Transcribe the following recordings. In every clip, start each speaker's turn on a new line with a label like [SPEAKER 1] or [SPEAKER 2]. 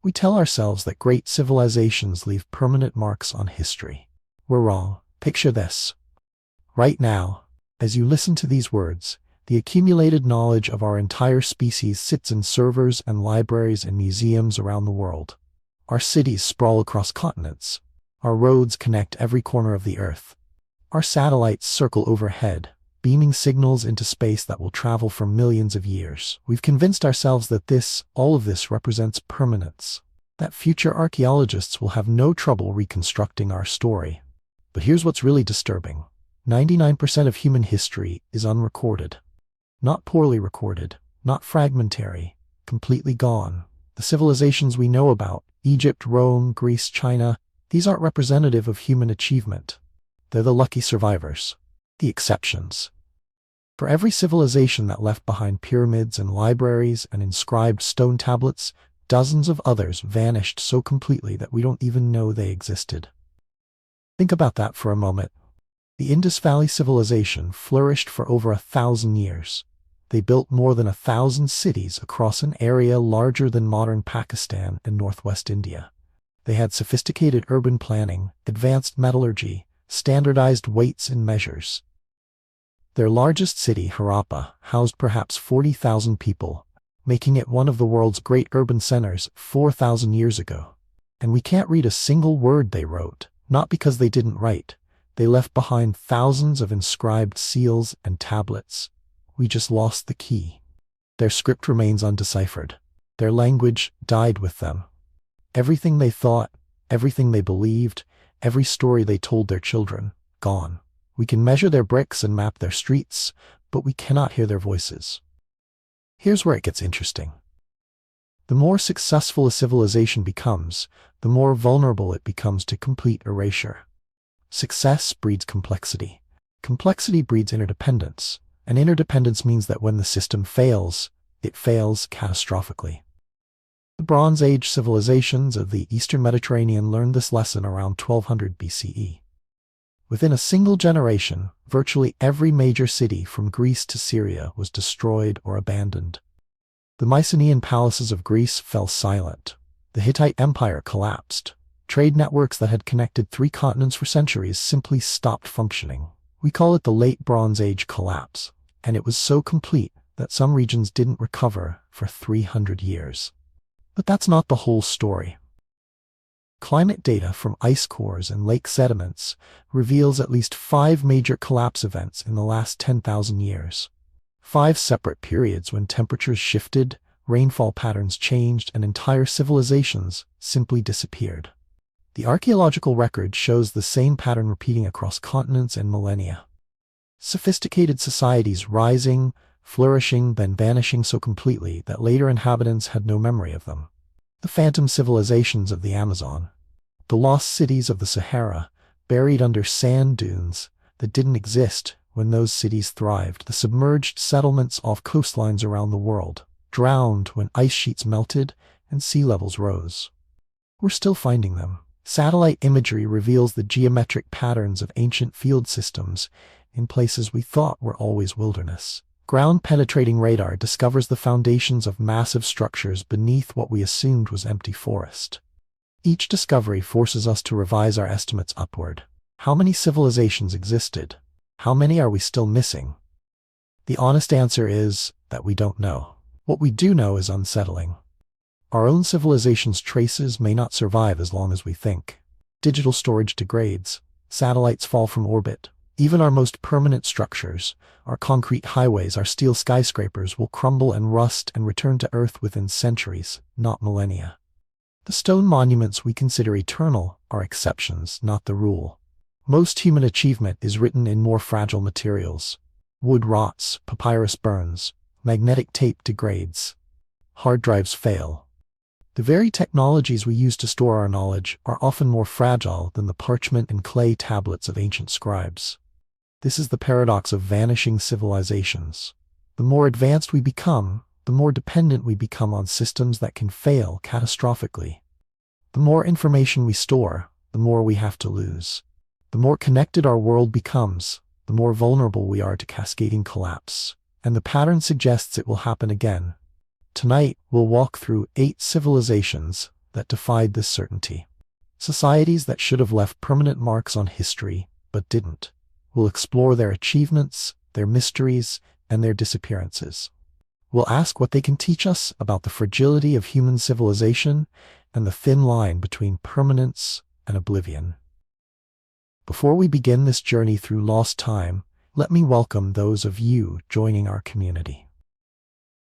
[SPEAKER 1] We tell ourselves that great civilizations leave permanent marks on history. We're wrong. Picture this. Right now, as you listen to these words, the accumulated knowledge of our entire species sits in servers and libraries and museums around the world. Our cities sprawl across continents. Our roads connect every corner of the earth. Our satellites circle overhead, beaming signals into space that will travel for millions of years. We've convinced ourselves that all of this represents permanence, that future archaeologists will have no trouble reconstructing our story. But here's what's really disturbing. 99% of human history is unrecorded. Not poorly recorded, not fragmentary, completely gone. The civilizations we know about, Egypt, Rome, Greece, China, these aren't representative of human achievement. They're the lucky survivors, the exceptions. For every civilization that left behind pyramids and libraries and inscribed stone tablets, dozens of others vanished so completely that we don't even know they existed. Think about that for a moment. The Indus Valley civilization flourished for over 1,000 years. They built more than 1,000 cities across an area larger than modern Pakistan and northwest India. They had sophisticated urban planning, advanced metallurgy, standardized weights and measures. Their largest city, Harappa, housed perhaps 40,000 people, making it one of the world's great urban centers 4,000 years ago. And we can't read a single word they wrote, not because they didn't write. They left behind thousands of inscribed seals and tablets. We just lost the key. Their script remains undeciphered. Their language died with them. Everything they thought, everything they believed, every story they told their children, gone. We can measure their bricks and map their streets, but we cannot hear their voices. Here's where it gets interesting. The more successful a civilization becomes, the more vulnerable it becomes to complete erasure. Success breeds complexity. Complexity breeds interdependence. And interdependence means that when the system fails, it fails catastrophically. The Bronze Age civilizations of the Eastern Mediterranean learned this lesson around 1200 BCE. Within a single generation, virtually every major city from Greece to Syria was destroyed or abandoned. The Mycenaean palaces of Greece fell silent. The Hittite Empire collapsed. Trade networks that had connected 3 continents for centuries simply stopped functioning. We call it the Late Bronze Age collapse, and it was so complete that some regions didn't recover for 300 years. But that's not the whole story. Climate data from ice cores and lake sediments reveals at least 5 major collapse events in the last 10,000 years. 5 separate periods when temperatures shifted, rainfall patterns changed, and entire civilizations simply disappeared. The archaeological record shows the same pattern repeating across continents and millennia. Sophisticated societies rising, flourishing, then vanishing so completely that later inhabitants had no memory of them. The phantom civilizations of the Amazon. The lost cities of the Sahara, buried under sand dunes that didn't exist when those cities thrived. The submerged settlements off coastlines around the world, drowned when ice sheets melted and sea levels rose. We're still finding them. Satellite imagery reveals the geometric patterns of ancient field systems in places we thought were always wilderness. Ground-penetrating radar discovers the foundations of massive structures beneath what we assumed was empty forest. Each discovery forces us to revise our estimates upward. How many civilizations existed? How many are we still missing? The honest answer is that we don't know. What we do know is unsettling. Our own civilization's traces may not survive as long as we think. Digital storage degrades. Satellites fall from orbit. Even our most permanent structures, our concrete highways, our steel skyscrapers will crumble and rust and return to Earth within centuries, not millennia. The stone monuments we consider eternal are exceptions, not the rule. Most human achievement is written in more fragile materials. Wood rots, papyrus burns, magnetic tape degrades. Hard drives fail. The very technologies we use to store our knowledge are often more fragile than the parchment and clay tablets of ancient scribes. This is the paradox of vanishing civilizations. The more advanced we become, the more dependent we become on systems that can fail catastrophically. The more information we store, the more we have to lose. The more connected our world becomes, the more vulnerable we are to cascading collapse. And the pattern suggests it will happen again. Tonight, we'll walk through 8 civilizations that defied this certainty. Societies that should have left permanent marks on history, but didn't. We'll explore their achievements, their mysteries, and their disappearances. We'll ask what they can teach us about the fragility of human civilization and the thin line between permanence and oblivion. Before we begin this journey through lost time, let me welcome those of you joining our community.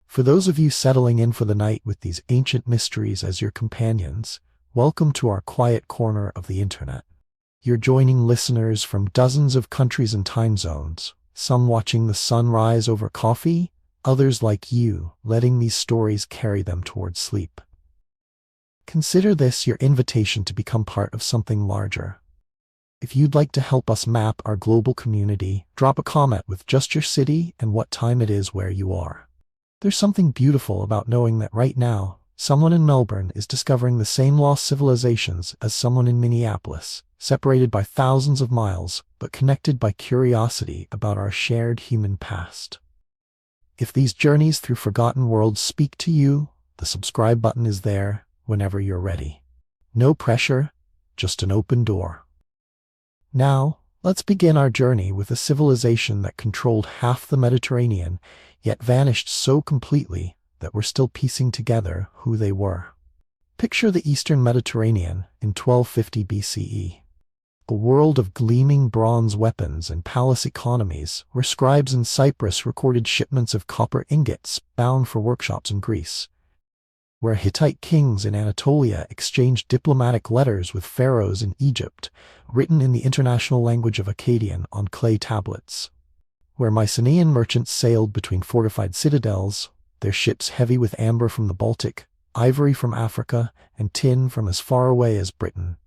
[SPEAKER 1] For those of you settling in for the night with these ancient mysteries as your companions, welcome to our quiet corner of the internet. You're joining listeners from dozens of countries and time zones, some watching the sun rise over coffee, others like you, letting these stories carry them towards sleep. Consider this your invitation to become part of something larger. If you'd like to help us map our global community, drop a comment with just your city and what time it is where you are. There's something beautiful about knowing that right now, someone in Melbourne is discovering the same lost civilizations as someone in Minneapolis, separated by thousands of miles, but connected by curiosity about our shared human past. If these journeys through forgotten worlds speak to you, the subscribe button is there whenever you're ready. No pressure, just an open door. Now, let's begin our journey with a civilization that controlled half the Mediterranean, yet vanished so completely that we're still piecing together who they were. Picture the Eastern Mediterranean in 1250 BCE. A world of gleaming bronze weapons and palace economies, where scribes in Cyprus recorded shipments of copper ingots bound for workshops in Greece. Where Hittite kings in Anatolia exchanged diplomatic letters with pharaohs in Egypt, written in the international language of Akkadian on clay tablets. Where Mycenaean merchants sailed between fortified citadels, their ships heavy with amber from the Baltic, ivory from Africa, and tin from as far away as Britain.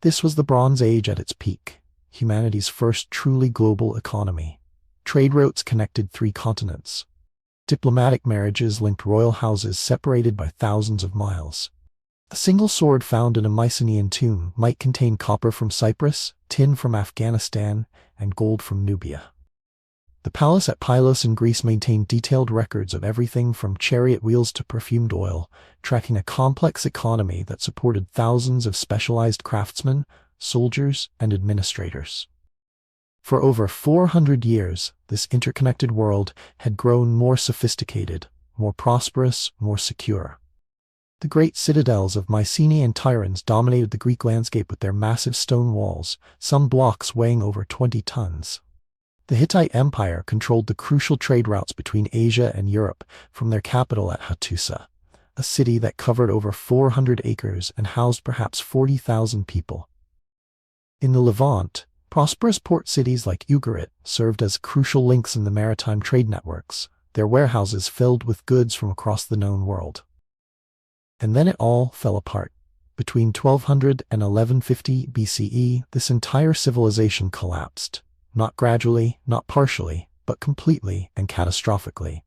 [SPEAKER 1] This was the Bronze Age at its peak, humanity's first truly global economy. Trade routes connected 3 continents. Diplomatic marriages linked royal houses separated by thousands of miles. A single sword found in a Mycenaean tomb might contain copper from Cyprus, tin from Afghanistan, and gold from Nubia. The palace at Pylos in Greece maintained detailed records of everything from chariot wheels to perfumed oil, tracking a complex economy that supported thousands of specialized craftsmen, soldiers, and administrators. For over 400 years, this interconnected world had grown more sophisticated, more prosperous, more secure. The great citadels of Mycenae and Tiryns dominated the Greek landscape with their massive stone walls, some blocks weighing over 20 tons. The Hittite Empire controlled the crucial trade routes between Asia and Europe from their capital at Hattusa, a city that covered over 400 acres and housed perhaps 40,000 people. In the Levant, prosperous port cities like Ugarit served as crucial links in the maritime trade networks, their warehouses filled with goods from across the known world. And then it all fell apart. Between 1200 and 1150 BCE, this entire civilization collapsed. Not gradually, not partially, but completely and catastrophically.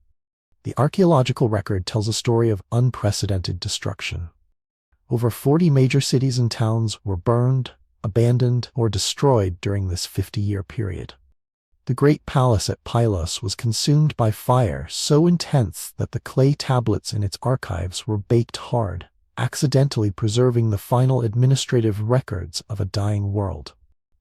[SPEAKER 1] The archaeological record tells a story of unprecedented destruction. Over 40 major cities and towns were burned, abandoned, or destroyed during this 50-year period. The great palace at Pylos was consumed by fire so intense that the clay tablets in its archives were baked hard, accidentally preserving the final administrative records of a dying world.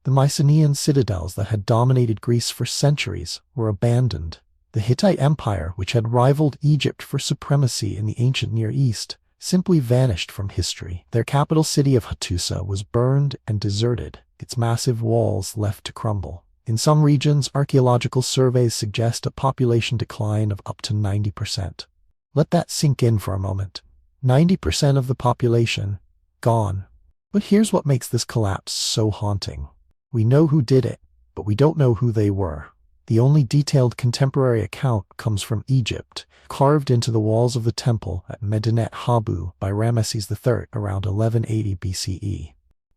[SPEAKER 1] The Mycenaean citadels that had dominated Greece for centuries were abandoned. The Hittite Empire, which had rivaled Egypt for supremacy in the ancient Near East, simply vanished from history. Their capital city of Hattusa was burned and deserted, its massive walls left to crumble. In some regions, archaeological surveys suggest a population decline of up to 90%. Let that sink in for a moment. 90% of the population, gone. But here's what makes this collapse so haunting. We know who did it, but we don't know who they were. The only detailed contemporary account comes from Egypt, carved into the walls of the temple at Medinet Habu by Ramesses III around 1180 BCE.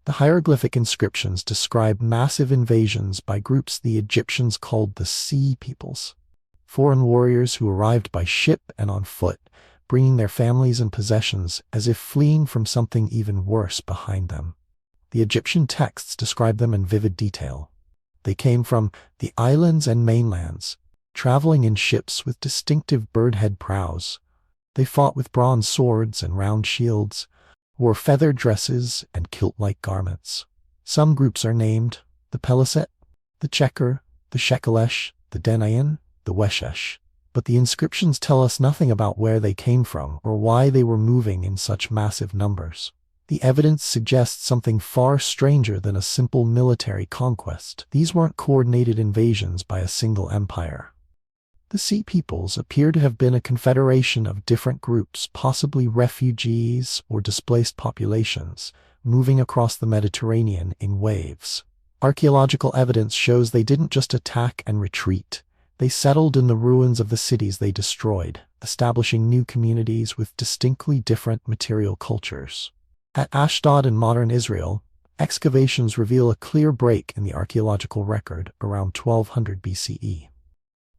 [SPEAKER 1] The hieroglyphic inscriptions describe massive invasions by groups the Egyptians called the Sea Peoples. Foreign warriors who arrived by ship and on foot, bringing their families and possessions as if fleeing from something even worse behind them. The Egyptian texts describe them in vivid detail. They came from the islands and mainlands, traveling in ships with distinctive bird-head prows. They fought with bronze swords and round shields, wore feathered dresses and kilt-like garments. Some groups are named the Peliset, the Checker, the Shekelesh, the Denayan, the Weshesh. But the inscriptions tell us nothing about where they came from or why they were moving in such massive numbers. The evidence suggests something far stranger than a simple military conquest. These weren't coordinated invasions by a single empire. The Sea Peoples appear to have been a confederation of different groups, possibly refugees or displaced populations, moving across the Mediterranean in waves. Archaeological evidence shows they didn't just attack and retreat. They settled in the ruins of the cities they destroyed, establishing new communities with distinctly different material cultures. At Ashdod in modern Israel, excavations reveal a clear break in the archaeological record around 1200 BCE.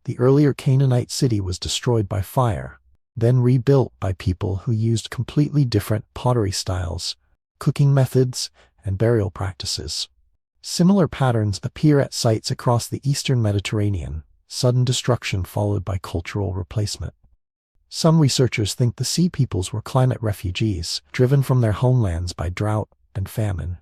[SPEAKER 1] The earlier Canaanite city was destroyed by fire, then rebuilt by people who used completely different pottery styles, cooking methods, and burial practices. Similar patterns appear at sites across the eastern Mediterranean, sudden destruction followed by cultural replacement. Some researchers think the Sea Peoples were climate refugees, driven from their homelands by drought and famine.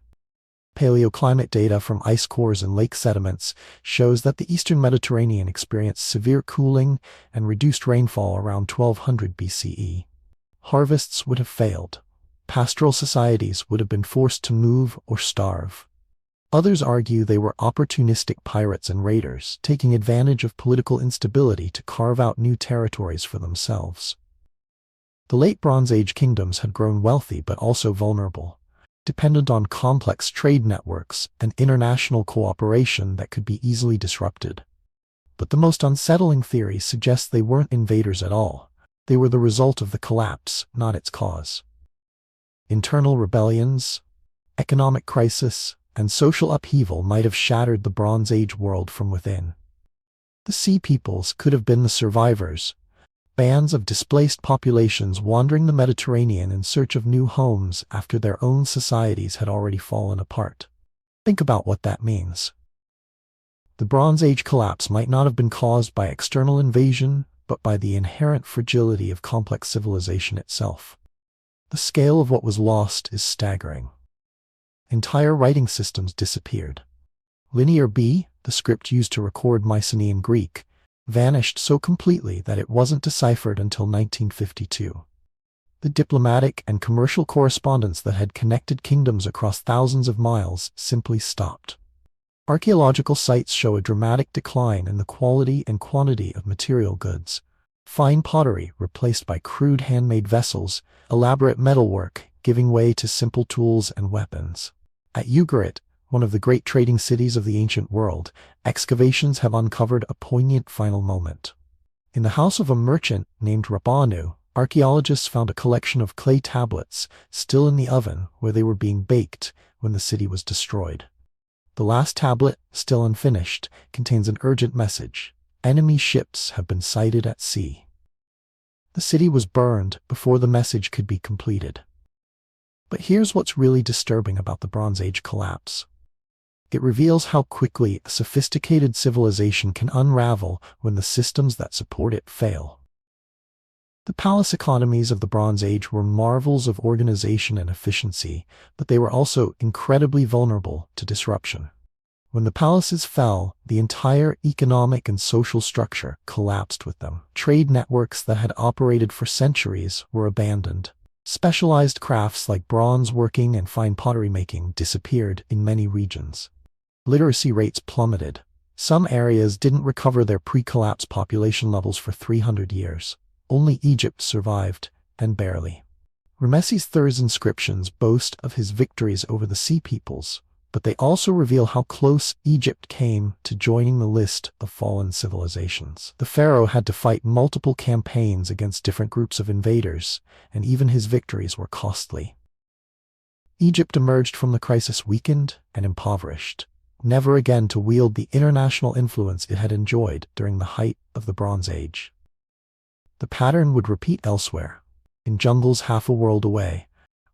[SPEAKER 1] Paleoclimate data from ice cores and lake sediments shows that the eastern Mediterranean experienced severe cooling and reduced rainfall around 1200 BCE. Harvests would have failed. Pastoral societies would have been forced to move or starve. Others argue they were opportunistic pirates and raiders, taking advantage of political instability to carve out new territories for themselves. The late Bronze Age kingdoms had grown wealthy but also vulnerable, dependent on complex trade networks and international cooperation that could be easily disrupted. But the most unsettling theory suggests they weren't invaders at all. They were the result of the collapse, not its cause. Internal rebellions, economic crisis, and social upheaval might have shattered the Bronze Age world from within. The Sea Peoples could have been the survivors, bands of displaced populations wandering the Mediterranean in search of new homes after their own societies had already fallen apart. Think about what that means. The Bronze Age collapse might not have been caused by external invasion, but by the inherent fragility of complex civilization itself. The scale of what was lost is staggering. Entire writing systems disappeared. Linear B, the script used to record Mycenaean Greek, vanished so completely that it wasn't deciphered until 1952. The diplomatic and commercial correspondence that had connected kingdoms across thousands of miles simply stopped. Archaeological sites show a dramatic decline in the quality and quantity of material goods. Fine pottery replaced by crude handmade vessels, elaborate metalwork giving way to simple tools and weapons. At Ugarit, one of the great trading cities of the ancient world, excavations have uncovered a poignant final moment. In the house of a merchant named Rabbanu, archaeologists found a collection of clay tablets still in the oven where they were being baked when the city was destroyed. The last tablet, still unfinished, contains an urgent message: enemy ships have been sighted at sea. The city was burned before the message could be completed. But here's what's really disturbing about the Bronze Age collapse. It reveals how quickly a sophisticated civilization can unravel when the systems that support it fail. The palace economies of the Bronze Age were marvels of organization and efficiency, but they were also incredibly vulnerable to disruption. When the palaces fell, the entire economic and social structure collapsed with them. Trade networks that had operated for centuries were abandoned. Specialized crafts like bronze working and fine pottery making disappeared in many regions. Literacy rates plummeted. Some areas didn't recover their pre-collapse population levels for 300 years. Only Egypt survived, and barely. Ramesses III's inscriptions boast of his victories over the Sea Peoples, but they also reveal how close Egypt came to joining the list of fallen civilizations. The pharaoh had to fight multiple campaigns against different groups of invaders, and even his victories were costly. Egypt emerged from the crisis weakened and impoverished, never again to wield the international influence it had enjoyed during the height of the Bronze Age. The pattern would repeat elsewhere, in jungles half a world away,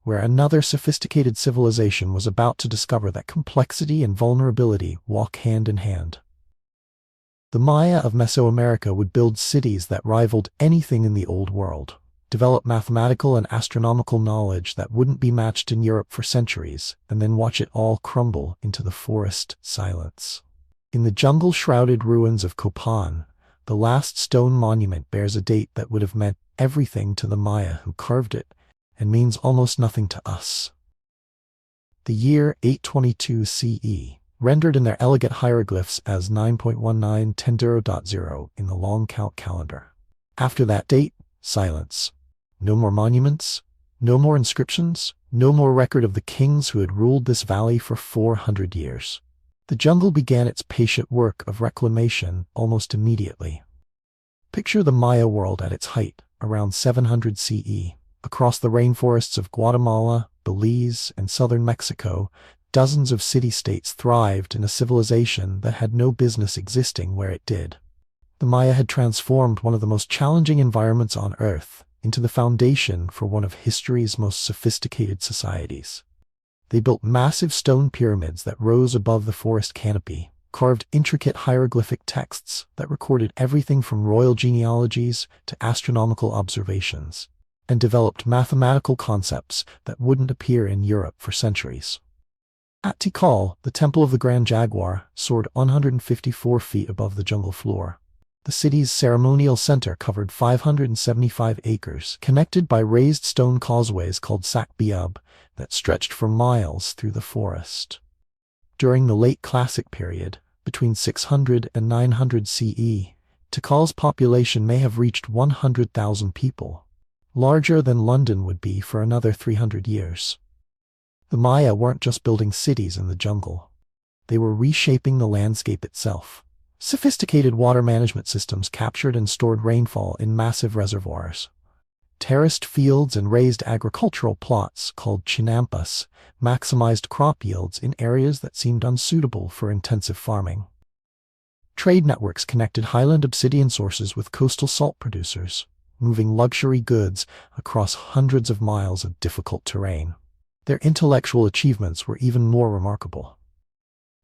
[SPEAKER 1] where another sophisticated civilization was about to discover that complexity and vulnerability walk hand in hand. The Maya of Mesoamerica would build cities that rivaled anything in the Old World. develop mathematical and astronomical knowledge that wouldn't be matched in Europe for centuries, and then watch it all crumble into the forest silence. In the jungle-shrouded ruins of Copan, the last stone monument bears a date that would have meant everything to the Maya who carved it, and means almost nothing to us. The year 822 CE, rendered in their elegant hieroglyphs as 9.1910.0 in the long count calendar. After that date, silence. No more monuments, no more inscriptions, no more record of the kings who had ruled this valley for 400 years. The jungle began its patient work of reclamation almost immediately. Picture the Maya world at its height, around 700 CE. Across the rainforests of Guatemala, Belize, and southern Mexico, dozens of city-states thrived in a civilization that had no business existing where it did. The Maya had transformed one of the most challenging environments on Earth into the foundation for one of history's most sophisticated societies. They built massive stone pyramids that rose above the forest canopy, carved intricate hieroglyphic texts that recorded everything from royal genealogies to astronomical observations, and developed mathematical concepts that wouldn't appear in Europe for centuries. At Tikal, the Temple of the Grand Jaguar soared 154 feet above the jungle floor. The city's ceremonial center covered 575 acres, connected by raised stone causeways called Sak Biab that stretched for miles through the forest. During the late Classic period, between 600 and 900 CE, Tikal's population may have reached 100,000 people, larger than London would be for another 300 years. The Maya weren't just building cities in the jungle. They were reshaping the landscape itself. Sophisticated water management systems captured and stored rainfall in massive reservoirs. Terraced fields and raised agricultural plots, called chinampas, maximized crop yields in areas that seemed unsuitable for intensive farming. Trade networks connected highland obsidian sources with coastal salt producers, moving luxury goods across hundreds of miles of difficult terrain. Their intellectual achievements were even more remarkable.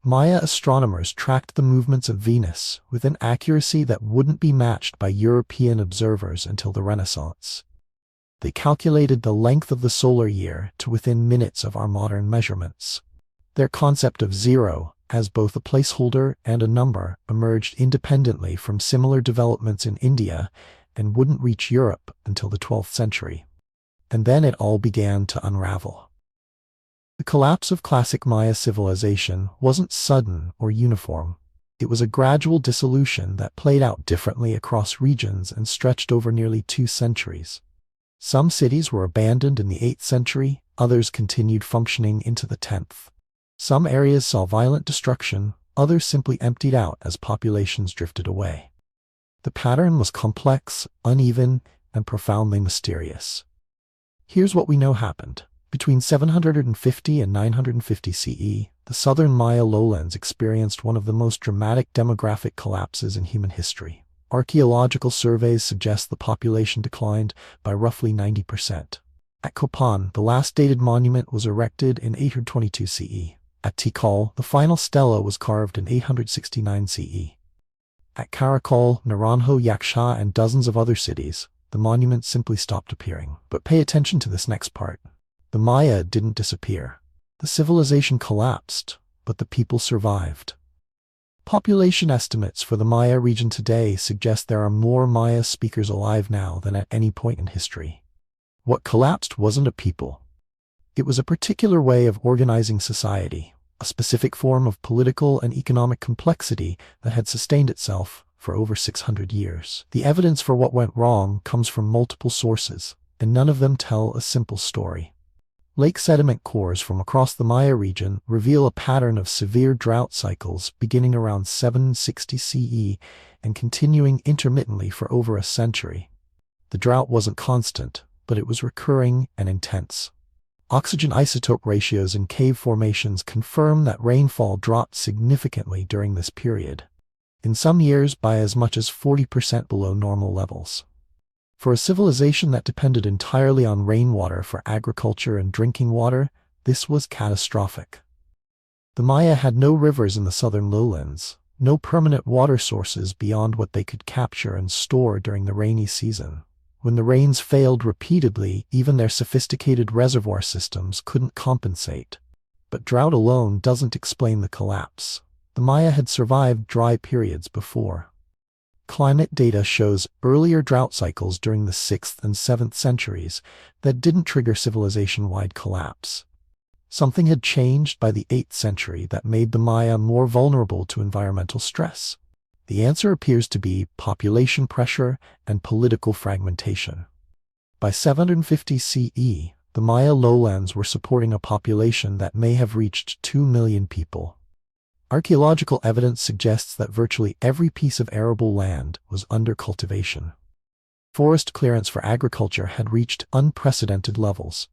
[SPEAKER 1] Maya astronomers tracked the movements of Venus with an accuracy that wouldn't be matched by European observers until the Renaissance. They calculated the length of the solar year to within minutes of our modern measurements. Their concept of zero, as both a placeholder and a number, emerged independently from similar developments in India and wouldn't reach Europe until the 12th century. And then it all began to unravel. The collapse of classic Maya civilization wasn't sudden or uniform. It was a gradual dissolution that played out differently across regions and stretched over nearly 2 centuries. Some cities were abandoned in the 8th century, others continued functioning into the 10th. Some areas saw violent destruction, others simply emptied out as populations drifted away. The pattern was complex, uneven, and profoundly mysterious. Here's what we know happened. Between 750 and 950 CE, the southern Maya lowlands experienced one of the most dramatic demographic collapses in human history. Archaeological surveys suggest the population declined by roughly 90%. At Copan, the last dated monument was erected in 822 CE. At Tikal, the final stela was carved in 869 CE. At Karakol, Naranjo, Yaksha, and dozens of other cities, the monuments simply stopped appearing. But pay attention to this next part. The Maya didn't disappear. The civilization collapsed, but the people survived. Population estimates for the Maya region today suggest there are more Maya speakers alive now than at any point in history. What collapsed wasn't a people. It was a particular way of organizing society, a specific form of political and economic complexity that had sustained itself for over 600 years. The evidence for what went wrong comes from multiple sources, and none of them tell a simple story. Lake sediment cores from across the Maya region reveal a pattern of severe drought cycles beginning around 760 CE and continuing intermittently for over a century. The drought wasn't constant, but it was recurring and intense. Oxygen isotope ratios in cave formations confirm that rainfall dropped significantly during this period, in some years by as much as 40% below normal levels. For a civilization that depended entirely on rainwater for agriculture and drinking water, this was catastrophic. The Maya had no rivers in the southern lowlands, no permanent water sources beyond what they could capture and store during the rainy season, When the rains failed repeatedly, even their sophisticated reservoir systems couldn't compensate. But drought alone doesn't explain the collapse. The Maya had survived dry periods before. Climate data shows earlier drought cycles during the 6th and 7th centuries that didn't trigger civilization-wide collapse. Something had changed by the 8th century that made the Maya more vulnerable to environmental stress. The answer appears to be population pressure and political fragmentation. By 750 CE, the Maya lowlands were supporting a population that may have reached 2 million people. Archaeological evidence suggests that virtually every piece of arable land was under cultivation. Forest clearance for agriculture had reached unprecedented levels.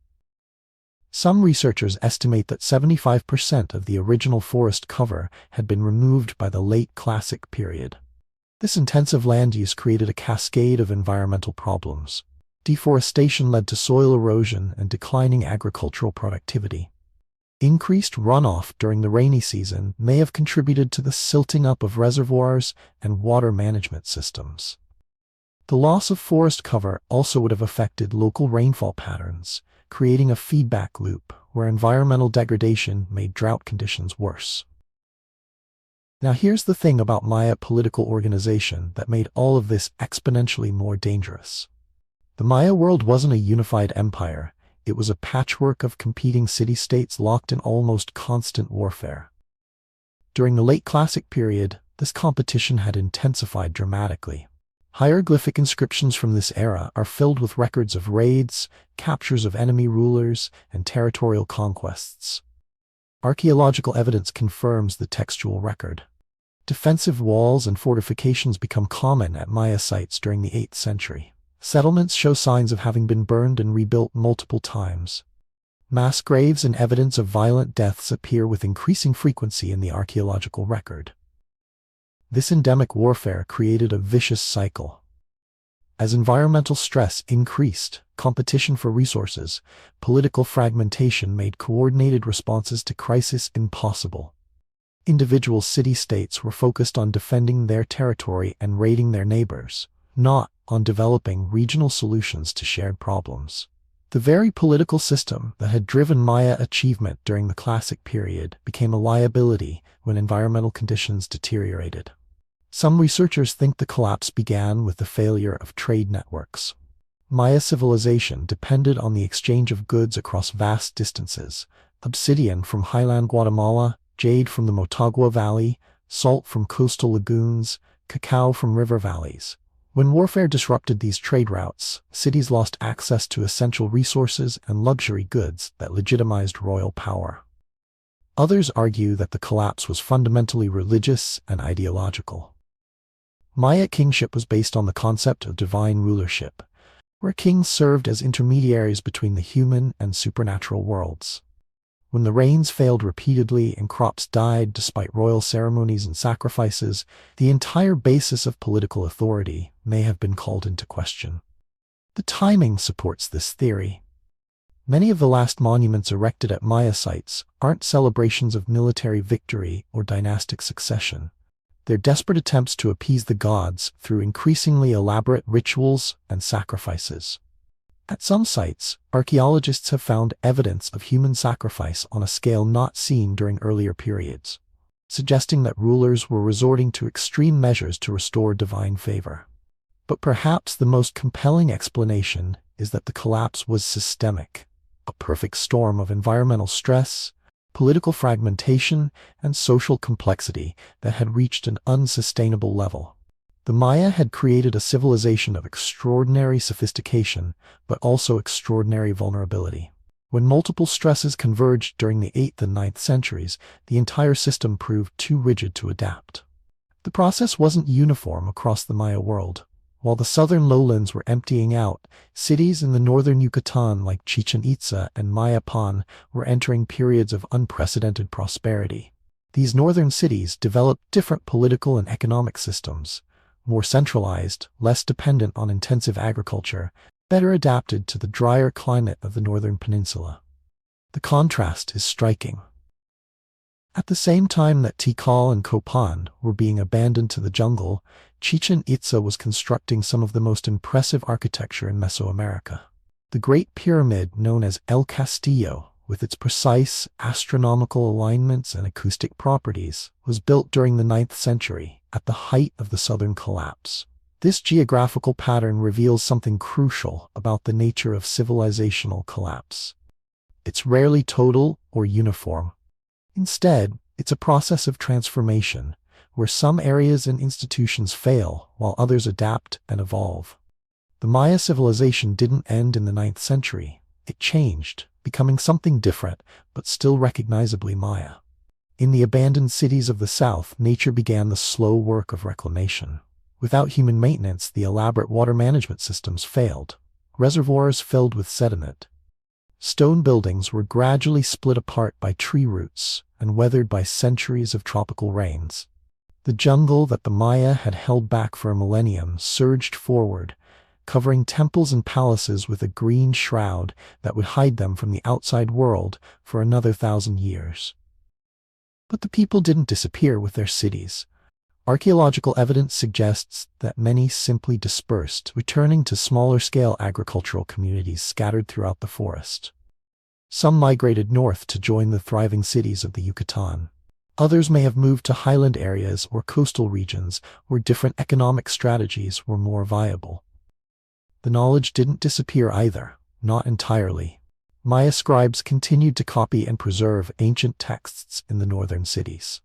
[SPEAKER 1] Some researchers estimate that 75% of the original forest cover had been removed by the late Classic period. This intensive land use created a cascade of environmental problems. Deforestation led to soil erosion and declining agricultural productivity. Increased runoff during the rainy season may have contributed to the silting up of reservoirs and water management systems. The loss of forest cover also would have affected local rainfall patterns, creating a feedback loop where environmental degradation made drought conditions worse. Now here's the thing about Maya political organization that made all of this exponentially more dangerous. The Maya world wasn't a unified empire, it was a patchwork of competing city-states locked in almost constant warfare. During the late Classic period, this competition had intensified dramatically. Hieroglyphic inscriptions from this era are filled with records of raids, captures of enemy rulers, and territorial conquests. Archaeological evidence confirms the textual record. Defensive walls and fortifications become common at Maya sites during the 8th century. Settlements show signs of having been burned and rebuilt multiple times. Mass graves and evidence of violent deaths appear with increasing frequency in the archaeological record. This endemic warfare created a vicious cycle. As environmental stress increased, competition for resources, political fragmentation made coordinated responses to crisis impossible. Individual city-states were focused on defending their territory and raiding their neighbors, not on developing regional solutions to shared problems. The very political system that had driven Maya achievement during the Classic period became a liability when environmental conditions deteriorated. Some researchers think the collapse began with the failure of trade networks. Maya civilization depended on the exchange of goods across vast distances: obsidian from highland Guatemala, jade from the Motagua Valley, salt from coastal lagoons, cacao from river valleys. When warfare disrupted these trade routes, cities lost access to essential resources and luxury goods that legitimized royal power. Others argue that the collapse was fundamentally religious and ideological. Maya kingship was based on the concept of divine rulership, where kings served as intermediaries between the human and supernatural worlds. When the rains failed repeatedly and crops died despite royal ceremonies and sacrifices, the entire basis of political authority may have been called into question. The timing supports this theory. Many of the last monuments erected at Maya sites aren't celebrations of military victory or dynastic succession. They're desperate attempts to appease the gods through increasingly elaborate rituals and sacrifices. At some sites, archaeologists have found evidence of human sacrifice on a scale not seen during earlier periods, suggesting that rulers were resorting to extreme measures to restore divine favor. But perhaps the most compelling explanation is that the collapse was systemic, a perfect storm of environmental stress, political fragmentation, and social complexity that had reached an unsustainable level. The Maya had created a civilization of extraordinary sophistication, but also extraordinary vulnerability. When multiple stresses converged during the 8th and 9th centuries, the entire system proved too rigid to adapt. The process wasn't uniform across the Maya world. While the southern lowlands were emptying out, cities in the northern Yucatan like Chichen Itza and Mayapan were entering periods of unprecedented prosperity. These northern cities developed different political and economic systems, more centralized, less dependent on intensive agriculture, better adapted to the drier climate of the northern peninsula. The contrast is striking. At the same time that Tikal and Copan were being abandoned to the jungle, Chichen Itza was constructing some of the most impressive architecture in Mesoamerica. The Great Pyramid, known as El Castillo, with its precise astronomical alignments and acoustic properties, was built during the 9th century, at the height of the Southern Collapse. This geographical pattern reveals something crucial about the nature of civilizational collapse. It's rarely total or uniform. Instead, it's a process of transformation, where some areas and institutions fail while others adapt and evolve. The Maya civilization didn't end in the 9th century. It changed, becoming something different, but still recognizably Maya. In the abandoned cities of the south, nature began the slow work of reclamation. Without human maintenance, the elaborate water management systems failed. Reservoirs filled with sediment. Stone buildings were gradually split apart by tree roots and weathered by centuries of tropical rains. The jungle that the Maya had held back for a millennium surged forward, covering temples and palaces with a green shroud that would hide them from the outside world for another 1,000 years. But the people didn't disappear with their cities. Archaeological evidence suggests that many simply dispersed, returning to smaller-scale agricultural communities scattered throughout the forest. Some migrated north to join the thriving cities of the Yucatan. Others may have moved to highland areas or coastal regions where different economic strategies were more viable. The knowledge didn't disappear either, not entirely. Maya scribes continued to copy and preserve ancient texts in the northern cities.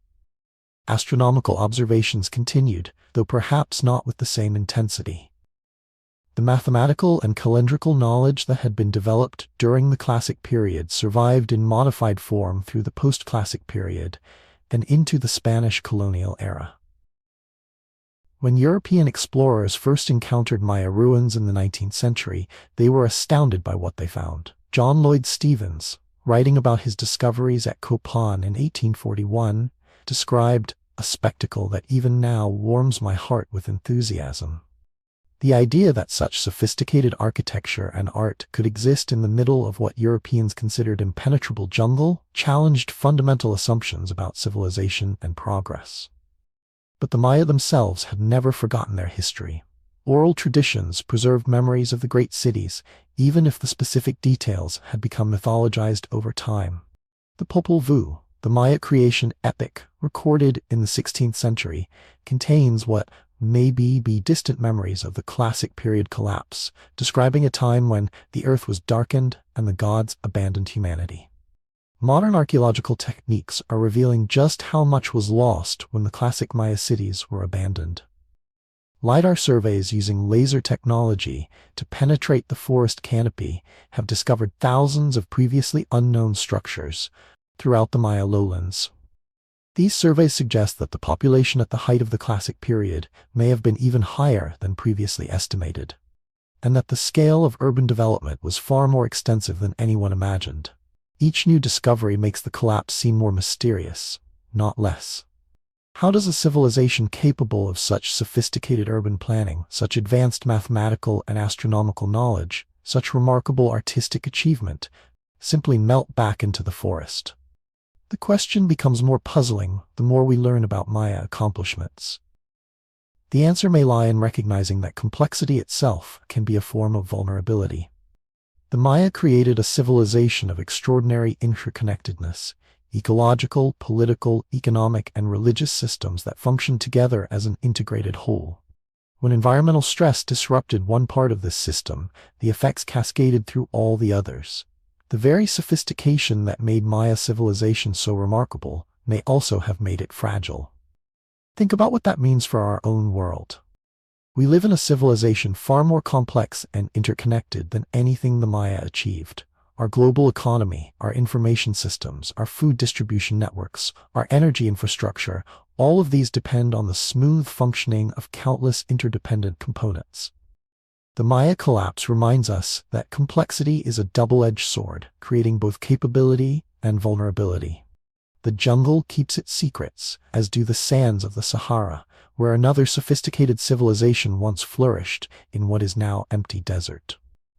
[SPEAKER 1] Astronomical observations continued, though perhaps not with the same intensity. The mathematical and calendrical knowledge that had been developed during the Classic period survived in modified form through the post-Classic period and into the Spanish colonial era. When European explorers first encountered Maya ruins in the 19th century, they were astounded by what they found. John Lloyd Stevens, writing about his discoveries at Copan in 1841, described a spectacle that even now warms my heart with enthusiasm. The idea that such sophisticated architecture and art could exist in the middle of what Europeans considered impenetrable jungle challenged fundamental assumptions about civilization and progress. But the Maya themselves had never forgotten their history. Oral traditions preserved memories of the great cities, even if the specific details had become mythologized over time. The Popol Vuh, the Maya creation epic, recorded in the 16th century, contains what may be distant memories of the Classic period collapse, describing a time when the earth was darkened and the gods abandoned humanity. Modern archaeological techniques are revealing just how much was lost when the classic Maya cities were abandoned. LiDAR surveys using laser technology to penetrate the forest canopy have discovered thousands of previously unknown structures throughout the Maya lowlands. These surveys suggest that the population at the height of the Classic period may have been even higher than previously estimated, and that the scale of urban development was far more extensive than anyone imagined. Each new discovery makes the collapse seem more mysterious, not less. How does a civilization capable of such sophisticated urban planning, such advanced mathematical and astronomical knowledge, such remarkable artistic achievement, simply melt back into the forest? The question becomes more puzzling the more we learn about Maya accomplishments. The answer may lie in recognizing that complexity itself can be a form of vulnerability. The Maya created a civilization of extraordinary interconnectedness, ecological, political, economic, and religious systems that functioned together as an integrated whole. When environmental stress disrupted one part of this system, the effects cascaded through all the others. The very sophistication that made Maya civilization so remarkable may also have made it fragile. Think about what that means for our own world. We live in a civilization far more complex and interconnected than anything the Maya achieved. Our global economy, our information systems, our food distribution networks, our energy infrastructure, all of these depend on the smooth functioning of countless interdependent components. The Maya collapse reminds us that complexity is a double-edged sword, creating both capability and vulnerability. The jungle keeps its secrets, as do the sands of the Sahara, where another sophisticated civilization once flourished in what is now empty desert.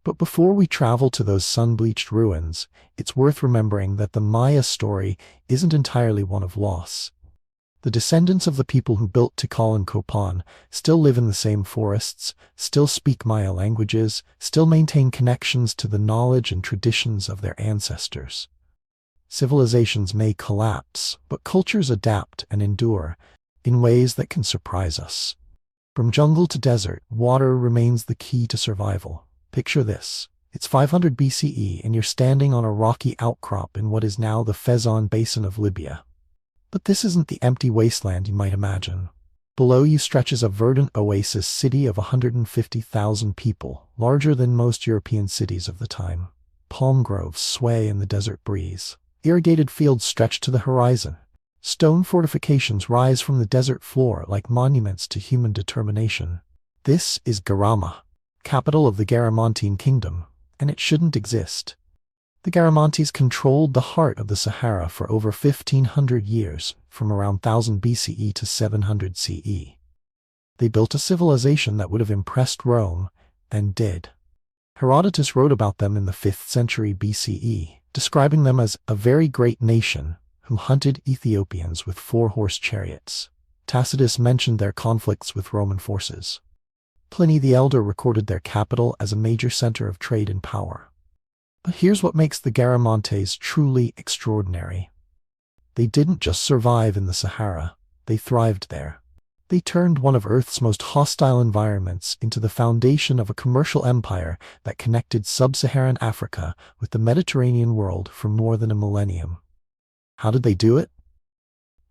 [SPEAKER 1] But before we travel to those sun-bleached ruins, it's worth remembering that the Maya story isn't entirely one of loss. The descendants of the people who built Tikal and Copan still live in the same forests, still speak Maya languages, still maintain connections to the knowledge and traditions of their ancestors. Civilizations may collapse, but cultures adapt and endure in ways that can surprise us. From jungle to desert, water remains the key to survival. Picture this. It's 500 BCE and you're standing on a rocky outcrop in what is now the Fezzan Basin of Libya. But this isn't the empty wasteland you might imagine. Below you stretches a verdant oasis city of 150,000 people, larger than most European cities of the time. Palm groves sway in the desert breeze. Irrigated fields stretch to the horizon. Stone fortifications rise from the desert floor like monuments to human determination. This is Garama, capital of the Garamantine Kingdom, and it shouldn't exist. The Garamantes controlled the heart of the Sahara for over 1,500 years, from around 1000 BCE to 700 CE. They built a civilization that would have impressed Rome, and did. Herodotus wrote about them in the 5th century BCE, describing them as a very great nation who hunted Ethiopians with 4-horse chariots. Tacitus mentioned their conflicts with Roman forces. Pliny the Elder recorded their capital as a major center of trade and power. But here's what makes the Garamantes truly extraordinary. They didn't just survive in the Sahara, they thrived there. They turned one of Earth's most hostile environments into the foundation of a commercial empire that connected sub-Saharan Africa with the Mediterranean world for more than a millennium. How did they do it?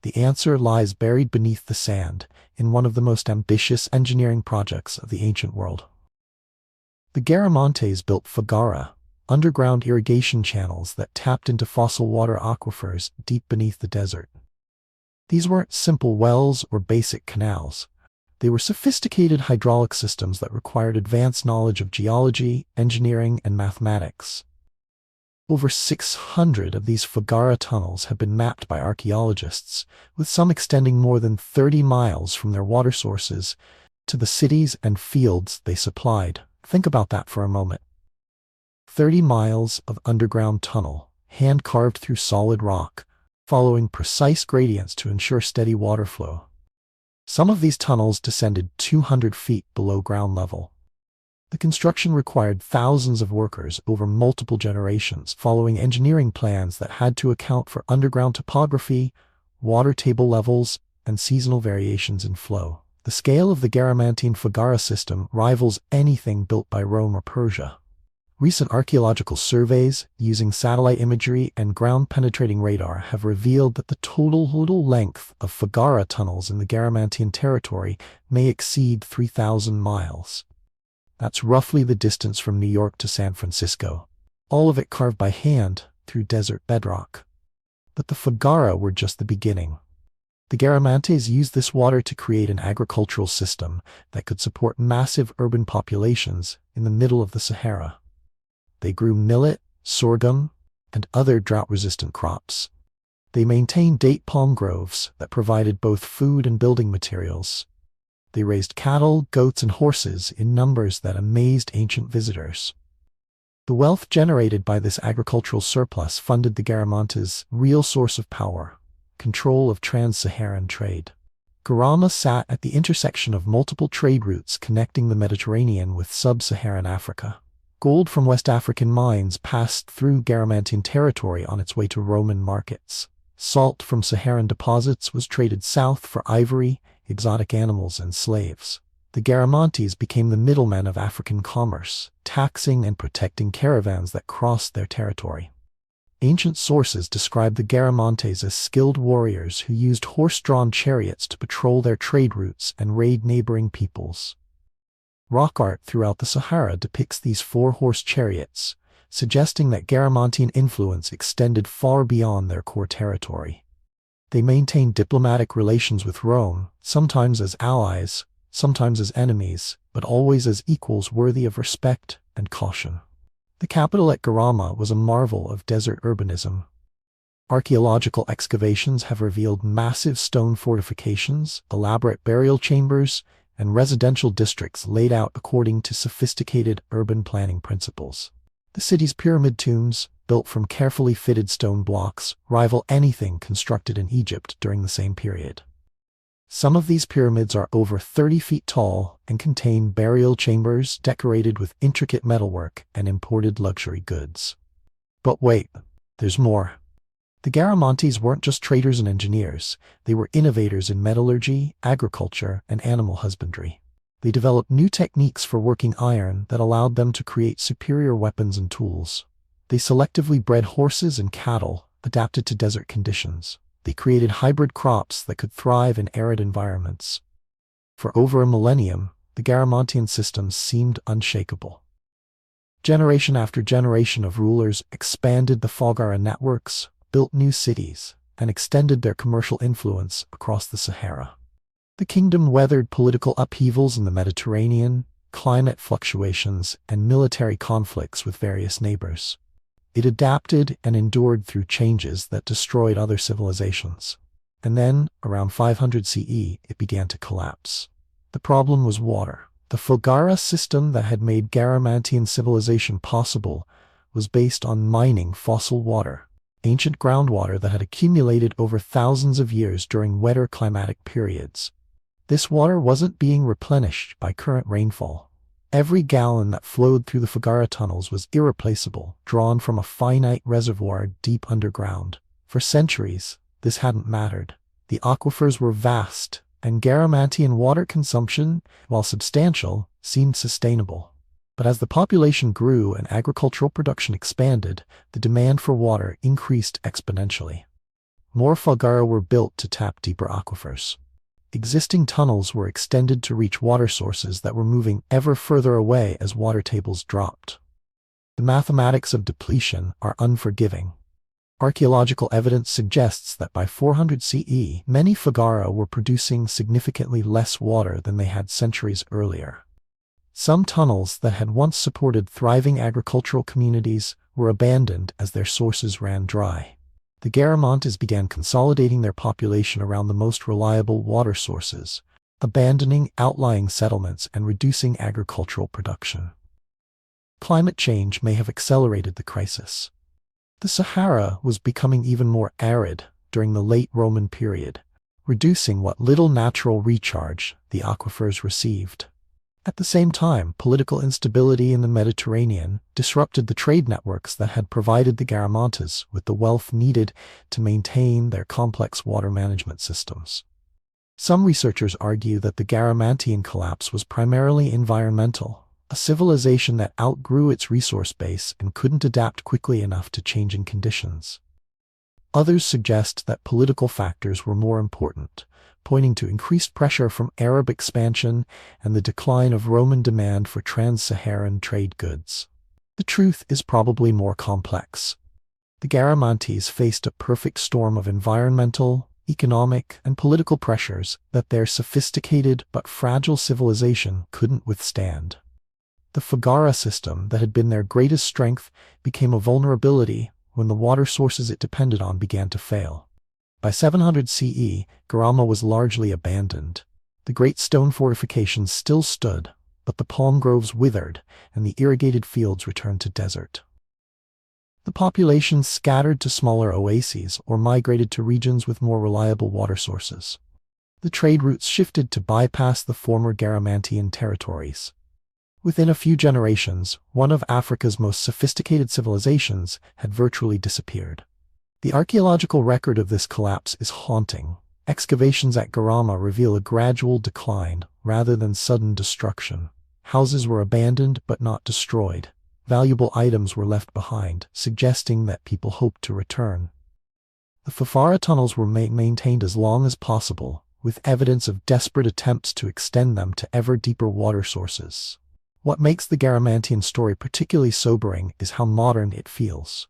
[SPEAKER 1] The answer lies buried beneath the sand in one of the most ambitious engineering projects of the ancient world. The Garamantes built Fagara, underground irrigation channels that tapped into fossil water aquifers deep beneath the desert. These weren't simple wells or basic canals. They were sophisticated hydraulic systems that required advanced knowledge of geology, engineering, and mathematics. Over 600 of these Fagara tunnels have been mapped by archaeologists, with some extending more than 30 miles from their water sources to the cities and fields they supplied. Think about that for a moment. 30 miles of underground tunnel, hand-carved through solid rock, following precise gradients to ensure steady water flow. Some of these tunnels descended 200 feet below ground level. The construction required thousands of workers over multiple generations, following engineering plans that had to account for underground topography, water table levels, and seasonal variations in flow. The scale of the Garamantine Fagara system rivals anything built by Rome or Persia. Recent archaeological surveys, using satellite imagery and ground-penetrating radar, have revealed that the total length of Fagara tunnels in the Garamantine territory may exceed 3,000 miles. That's roughly the distance from New York to San Francisco, all of it carved by hand through desert bedrock. But the Fagara were just the beginning. The Garamantes used this water to create an agricultural system that could support massive urban populations in the middle of the Sahara. They grew millet, sorghum, and other drought-resistant crops. They maintained date palm groves that provided both food and building materials. They raised cattle, goats, and horses in numbers that amazed ancient visitors. The wealth generated by this agricultural surplus funded the Garamantes' real source of power: control of trans-Saharan trade. Garama sat at the intersection of multiple trade routes connecting the Mediterranean with sub-Saharan Africa. Gold from West African mines passed through Garamantine territory on its way to Roman markets. Salt from Saharan deposits was traded south for ivory, exotic animals, and slaves. The Garamantes became the middlemen of African commerce, taxing and protecting caravans that crossed their territory. Ancient sources describe the Garamantes as skilled warriors who used horse-drawn chariots to patrol their trade routes and raid neighboring peoples. Rock art throughout the Sahara depicts these 4-horse chariots, suggesting that Garamantine influence extended far beyond their core territory. They maintained diplomatic relations with Rome, sometimes as allies, sometimes as enemies, but always as equals worthy of respect and caution. The capital at Garama was a marvel of desert urbanism. Archaeological excavations have revealed massive stone fortifications, elaborate burial chambers, and residential districts laid out according to sophisticated urban planning principles. The city's pyramid tombs, built from carefully fitted stone blocks, rival anything constructed in Egypt during the same period. Some of these pyramids are over 30 feet tall and contain burial chambers decorated with intricate metalwork and imported luxury goods. But wait, there's more. The Garamantes weren't just traders and engineers, they were innovators in metallurgy, agriculture, and animal husbandry. They developed new techniques for working iron that allowed them to create superior weapons and tools. They selectively bred horses and cattle, adapted to desert conditions. They created hybrid crops that could thrive in arid environments. For over a millennium, the Garamantian systems seemed unshakable. Generation after generation of rulers expanded the Fogara networks, built new cities, and extended their commercial influence across the Sahara. The kingdom weathered political upheavals in the Mediterranean, climate fluctuations, and military conflicts with various neighbors. It adapted and endured through changes that destroyed other civilizations. And then, around 500 CE, it began to collapse. The problem was water. The Fogara system that had made Garamantian civilization possible was based on mining fossil water, ancient groundwater that had accumulated over thousands of years during wetter climatic periods. This water wasn't being replenished by current rainfall. Every gallon that flowed through the Fogara tunnels was irreplaceable, drawn from a finite reservoir deep underground. For centuries, this hadn't mattered. The aquifers were vast, and Garamantian water consumption, while substantial, seemed sustainable. But as the population grew and agricultural production expanded, the demand for water increased exponentially. More Fogara were built to tap deeper aquifers. Existing tunnels were extended to reach water sources that were moving ever further away as water tables dropped. The mathematics of depletion are unforgiving. Archaeological evidence suggests that by 400 CE, many Fogara were producing significantly less water than they had centuries earlier. Some tunnels that had once supported thriving agricultural communities were abandoned as their sources ran dry. The Garamantes began consolidating their population around the most reliable water sources, abandoning outlying settlements and reducing agricultural production. Climate change may have accelerated the crisis. The Sahara was becoming even more arid during the late Roman period, reducing what little natural recharge the aquifers received. At the same time, political instability in the Mediterranean disrupted the trade networks that had provided the Garamantes with the wealth needed to maintain their complex water management systems. Some researchers argue that the Garamantian collapse was primarily environmental, a civilization that outgrew its resource base and couldn't adapt quickly enough to changing conditions. Others suggest that political factors were more important, pointing to increased pressure from Arab expansion and the decline of Roman demand for trans-Saharan trade goods. The truth is probably more complex. The Garamantes faced a perfect storm of environmental, economic, and political pressures that their sophisticated but fragile civilization couldn't withstand. The Fogara system that had been their greatest strength became a vulnerability when the water sources it depended on began to fail. By 700 CE, Garama was largely abandoned. The great stone fortifications still stood, but the palm groves withered and the irrigated fields returned to desert. The population scattered to smaller oases or migrated to regions with more reliable water sources. The trade routes shifted to bypass the former Garamantian territories. Within a few generations, one of Africa's most sophisticated civilizations had virtually disappeared. The archaeological record of this collapse is haunting. Excavations at Garama reveal a gradual decline rather than sudden destruction. Houses were abandoned but not destroyed. Valuable items were left behind, suggesting that people hoped to return. The Fogara tunnels were maintained as long as possible, with evidence of desperate attempts to extend them to ever deeper water sources. What makes the Garamantian story particularly sobering is how modern it feels.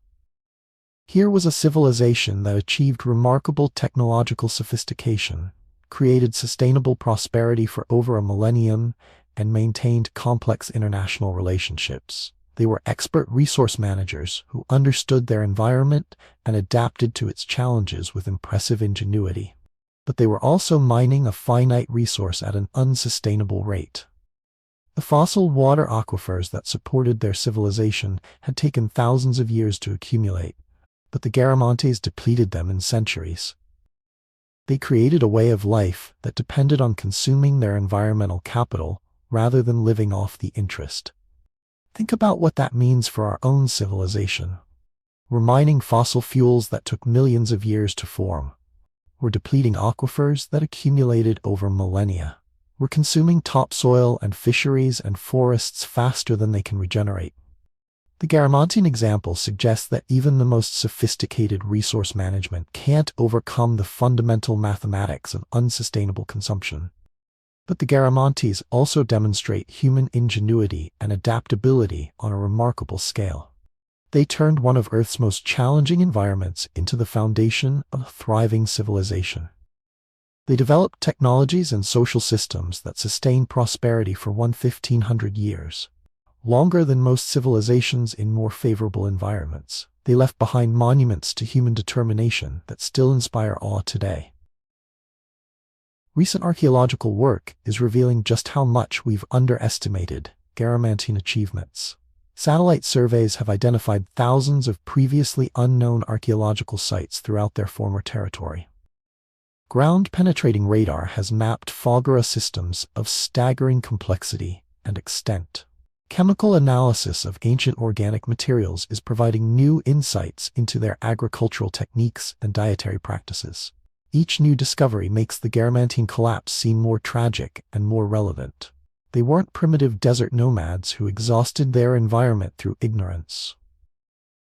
[SPEAKER 1] Here was a civilization that achieved remarkable technological sophistication, created sustainable prosperity for over a millennium, and maintained complex international relationships. They were expert resource managers who understood their environment and adapted to its challenges with impressive ingenuity. but they were also mining a finite resource at an unsustainable rate. The fossil water aquifers that supported their civilization had taken thousands of years to accumulate, but the Garamantes depleted them in centuries. They created a way of life that depended on consuming their environmental capital rather than living off the interest. Think about what that means for our own civilization. We're mining fossil fuels that took millions of years to form. We're depleting aquifers that accumulated over millennia. We're consuming topsoil and fisheries and forests faster than they can regenerate. The Garamantine example suggests that even the most sophisticated resource management can't overcome the fundamental mathematics of unsustainable consumption. But the Garamantes also demonstrate human ingenuity and adaptability on a remarkable scale. They turned one of Earth's most challenging environments into the foundation of a thriving civilization. They developed technologies and social systems that sustained prosperity for 1,500 years, longer than most civilizations in more favorable environments. They left behind monuments to human determination that still inspire awe today. Recent archaeological work is revealing just how much we've underestimated Garamantine achievements. Satellite surveys have identified thousands of previously unknown archaeological sites throughout their former territory. Ground-penetrating radar has mapped Foggara systems of staggering complexity and extent. Chemical analysis of ancient organic materials is providing new insights into their agricultural techniques and dietary practices. Each new discovery makes the Garamantine collapse seem more tragic and more relevant. They weren't primitive desert nomads who exhausted their environment through ignorance.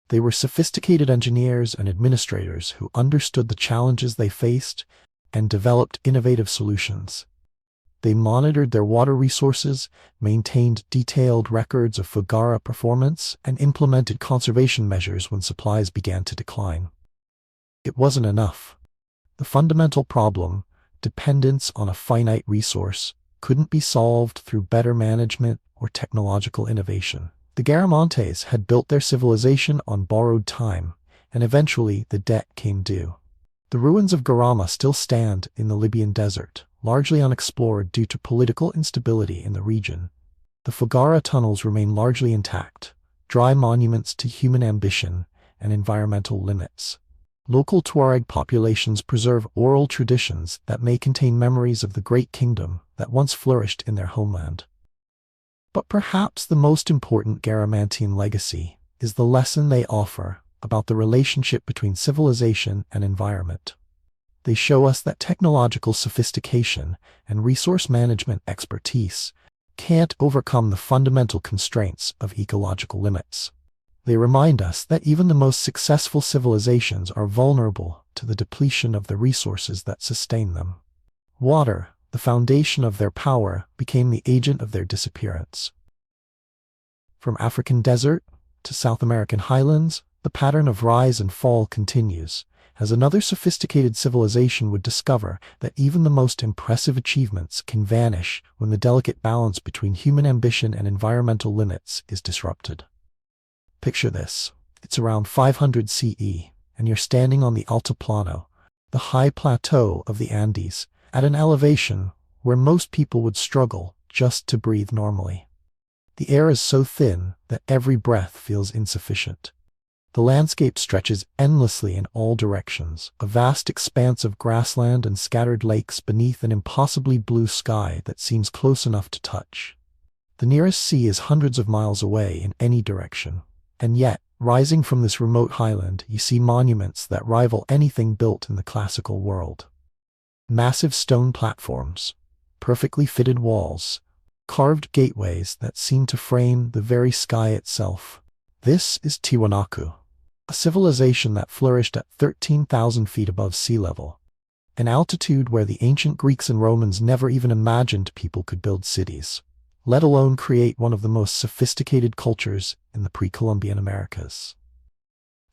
[SPEAKER 1] They were sophisticated engineers and administrators who understood the challenges they faced and developed innovative solutions. They monitored their water resources, maintained detailed records of Foggara performance, and implemented conservation measures when supplies began to decline. It wasn't enough. The fundamental problem, dependence on a finite resource, couldn't be solved through better management or technological innovation. The Garamantes had built their civilization on borrowed time, and eventually the debt came due. The ruins of Garama still stand in the Libyan desert, largely unexplored due to political instability in the region. The Foggara tunnels remain largely intact, dry monuments to human ambition and environmental limits. Local Tuareg populations preserve oral traditions that may contain memories of the great kingdom that once flourished in their homeland. But perhaps the most important Garamantine legacy is the lesson they offer about the relationship between civilization and environment. They show us that technological sophistication and resource management expertise can't overcome the fundamental constraints of ecological limits. They remind us that even the most successful civilizations are vulnerable to the depletion of the resources that sustain them. Water, the foundation of their power, became the agent of their disappearance. From African desert to South American highlands, the pattern of rise and fall continues, as another sophisticated civilization would discover that even the most impressive achievements can vanish when the delicate balance between human ambition and environmental limits is disrupted. Picture this. It's around 500 CE, and you're standing on the Altiplano, the high plateau of the Andes, at an elevation where most people would struggle just to breathe normally. The air is so thin that every breath feels insufficient. The landscape stretches endlessly in all directions, a vast expanse of grassland and scattered lakes beneath an impossibly blue sky that seems close enough to touch. The nearest sea is hundreds of miles away in any direction. And yet, rising from this remote highland, you see monuments that rival anything built in the classical world. Massive stone platforms, perfectly fitted walls, carved gateways that seem to frame the very sky itself. This is Tiwanaku, a civilization that flourished at 13,000 feet above sea level, an altitude where the ancient Greeks and Romans never even imagined people could build cities, let alone create one of the most sophisticated cultures in the pre-Columbian Americas.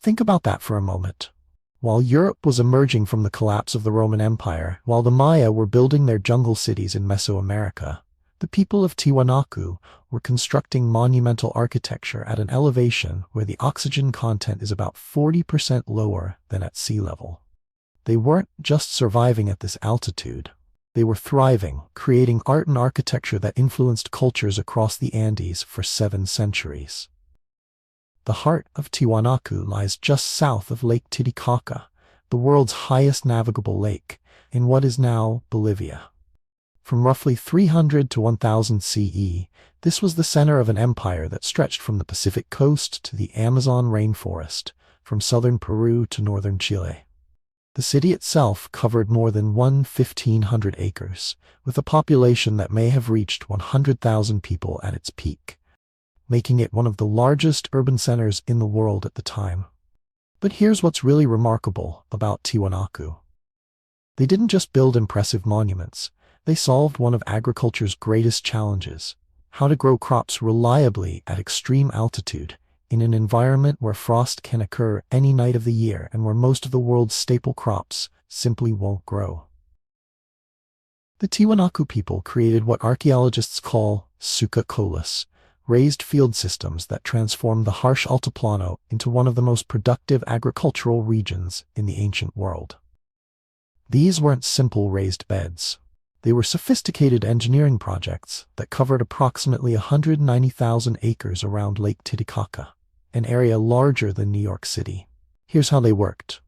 [SPEAKER 1] Think about that for a moment. While Europe was emerging from the collapse of the Roman Empire, while the Maya were building their jungle cities in Mesoamerica, the people of Tiwanaku were constructing monumental architecture at an elevation where the oxygen content is about 40% lower than at sea level. They weren't just surviving at this altitude. They were thriving, creating art and architecture that influenced cultures across the Andes for 7 centuries. The heart of Tiwanaku lies just south of Lake Titicaca, the world's highest navigable lake, in what is now Bolivia. From roughly 300 to 1000 CE, this was the center of an empire that stretched from the Pacific coast to the Amazon rainforest, from southern Peru to northern Chile. The city itself covered more than 1,500 acres, with a population that may have reached 100,000 people at its peak, making it one of the largest urban centers in the world at the time. But here's what's really remarkable about Tiwanaku. They didn't just build impressive monuments, they solved one of agriculture's greatest challenges: how to grow crops reliably at extreme altitude, in an environment where frost can occur any night of the year and where most of the world's staple crops simply won't grow. The Tiwanaku people created what archaeologists call suca colas, raised field systems that transformed the harsh Altiplano into one of the most productive agricultural regions in the ancient world. These weren't simple raised beds. They were sophisticated engineering projects that covered approximately 190,000 acres around Lake Titicaca, an area larger than New York City. Here's how they worked.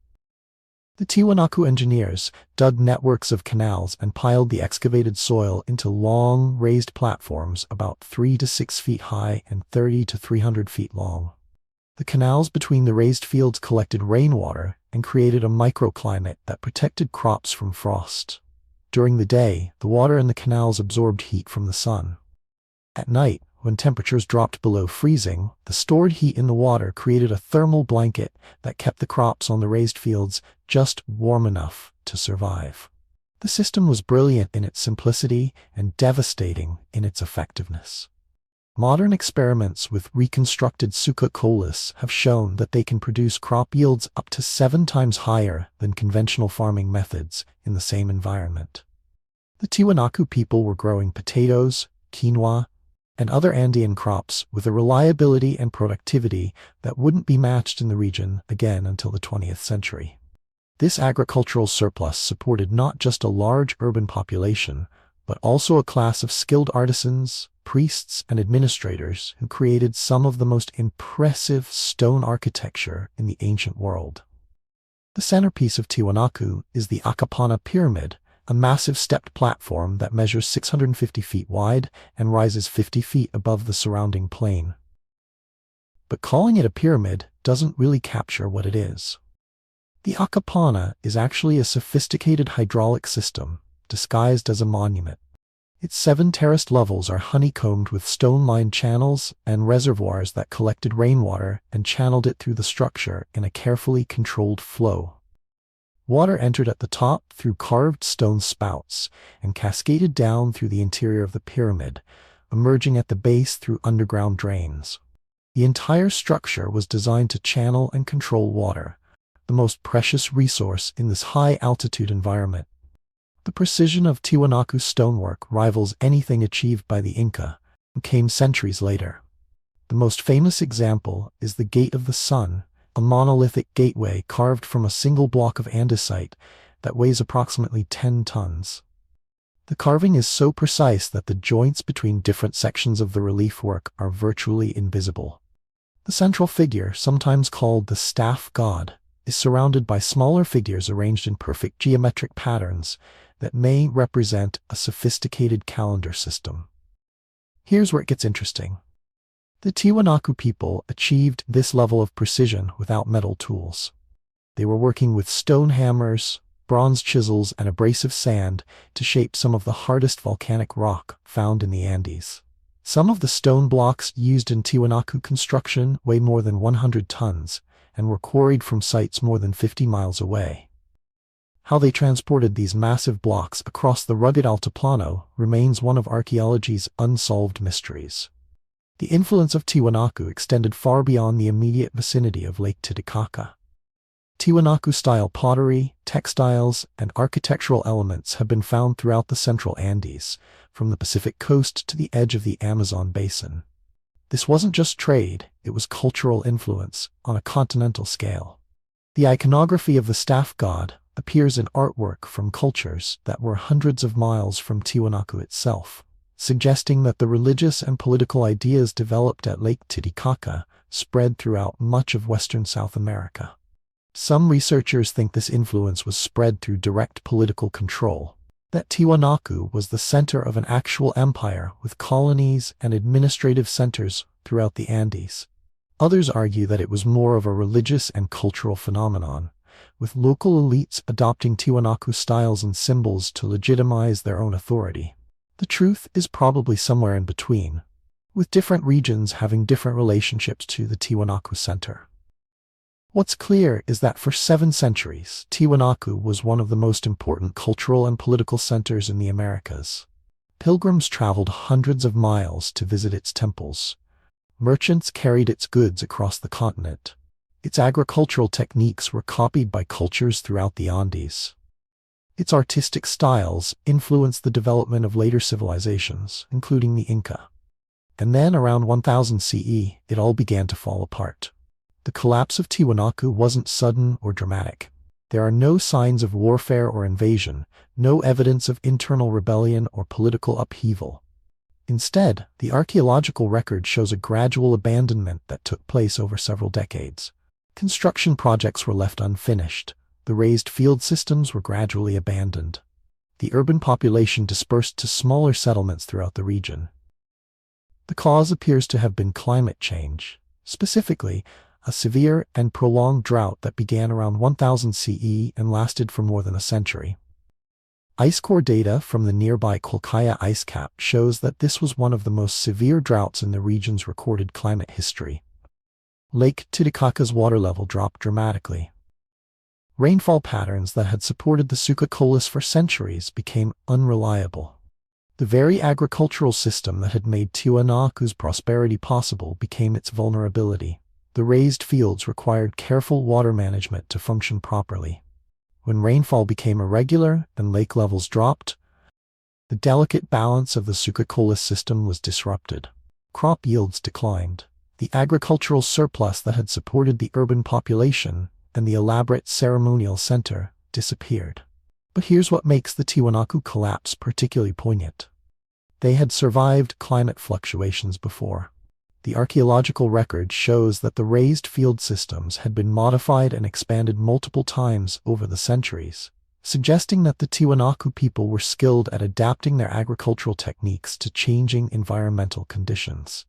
[SPEAKER 1] The Tiwanaku engineers dug networks of canals and piled the excavated soil into long, raised platforms about 3 to 6 feet high and 30 to 300 feet long. The canals between the raised fields collected rainwater and created a microclimate that protected crops from frost. During the day, the water in the canals absorbed heat from the sun. At night, when temperatures dropped below freezing, the stored heat in the water created a thermal blanket that kept the crops on the raised fields just warm enough to survive. The system was brilliant in its simplicity and devastating in its effectiveness. Modern experiments with reconstructed suca colas have shown that they can produce crop yields up to 7 times higher than conventional farming methods in the same environment. The Tiwanaku people were growing potatoes, quinoa, and other Andean crops with a reliability and productivity that wouldn't be matched in the region again until the 20th century. This agricultural surplus supported not just a large urban population, but also a class of skilled artisans, priests, and administrators who created some of the most impressive stone architecture in the ancient world. The centerpiece of Tiwanaku is the Akapana Pyramid, a massive stepped platform that measures 650 feet wide and rises 50 feet above the surrounding plain. But calling it a pyramid doesn't really capture what it is. The Akapana is actually a sophisticated hydraulic system, disguised as a monument. Its 7 terraced levels are honeycombed with stone-lined channels and reservoirs that collected rainwater and channeled it through the structure in a carefully controlled flow. Water entered at the top through carved stone spouts and cascaded down through the interior of the pyramid, emerging at the base through underground drains. The entire structure was designed to channel and control water, the most precious resource in this high-altitude environment. The precision of Tiwanaku's stonework rivals anything achieved by the Inca, and came centuries later. The most famous example is the Gate of the Sun, a monolithic gateway carved from a single block of andesite that weighs approximately 10 tons. The carving is so precise that the joints between different sections of the relief work are virtually invisible. The central figure, sometimes called the staff god, is surrounded by smaller figures arranged in perfect geometric patterns that may represent a sophisticated calendar system. Here's where it gets interesting. The Tiwanaku people achieved this level of precision without metal tools. They were working with stone hammers, bronze chisels, and abrasive sand to shape some of the hardest volcanic rock found in the Andes. Some of the stone blocks used in Tiwanaku construction weigh more than 100 tons and were quarried from sites more than 50 miles away. How they transported these massive blocks across the rugged Altiplano remains one of archaeology's unsolved mysteries. The influence of Tiwanaku extended far beyond the immediate vicinity of Lake Titicaca. Tiwanaku-style pottery, textiles, and architectural elements have been found throughout the central Andes, from the Pacific coast to the edge of the Amazon basin. This wasn't just trade, it was cultural influence on a continental scale. The iconography of the staff god, appears in artwork from cultures that were hundreds of miles from Tiwanaku itself, suggesting that the religious and political ideas developed at Lake Titicaca spread throughout much of western South America. Some researchers think this influence was spread through direct political control, that Tiwanaku was the center of an actual empire with colonies and administrative centers throughout the Andes. Others argue that it was more of a religious and cultural phenomenon, with local elites adopting Tiwanaku styles and symbols to legitimize their own authority. The truth is probably somewhere in between, with different regions having different relationships to the Tiwanaku center. What's clear is that for 7 centuries, Tiwanaku was one of the most important cultural and political centers in the Americas. Pilgrims traveled hundreds of miles to visit its temples. Merchants carried its goods across the continent. Its agricultural techniques were copied by cultures throughout the Andes. Its artistic styles influenced the development of later civilizations, including the Inca. And then around 1000 CE, it all began to fall apart. The collapse of Tiwanaku wasn't sudden or dramatic. There are no signs of warfare or invasion, no evidence of internal rebellion or political upheaval. Instead, the archaeological record shows a gradual abandonment that took place over several decades. Construction projects were left unfinished. The raised field systems were gradually abandoned. The urban population dispersed to smaller settlements throughout the region. The cause appears to have been climate change, specifically, a severe and prolonged drought that began around 1000 CE and lasted for more than a century. Ice core data from the nearby Cahokia ice cap shows that this was one of the most severe droughts in the region's recorded climate history. Lake Titicaca's water level dropped dramatically. Rainfall patterns that had supported the sucacolis for centuries became unreliable. The very agricultural system that had made Tiwanaku's prosperity possible became its vulnerability. The raised fields required careful water management to function properly. When rainfall became irregular and lake levels dropped, the delicate balance of the sucacolis system was disrupted. Crop yields declined. The agricultural surplus that had supported the urban population and the elaborate ceremonial center disappeared. But here's what makes the Tiwanaku collapse particularly poignant. They had survived climate fluctuations before. The archaeological record shows that the raised field systems had been modified and expanded multiple times over the centuries, suggesting that the Tiwanaku people were skilled at adapting their agricultural techniques to changing environmental conditions.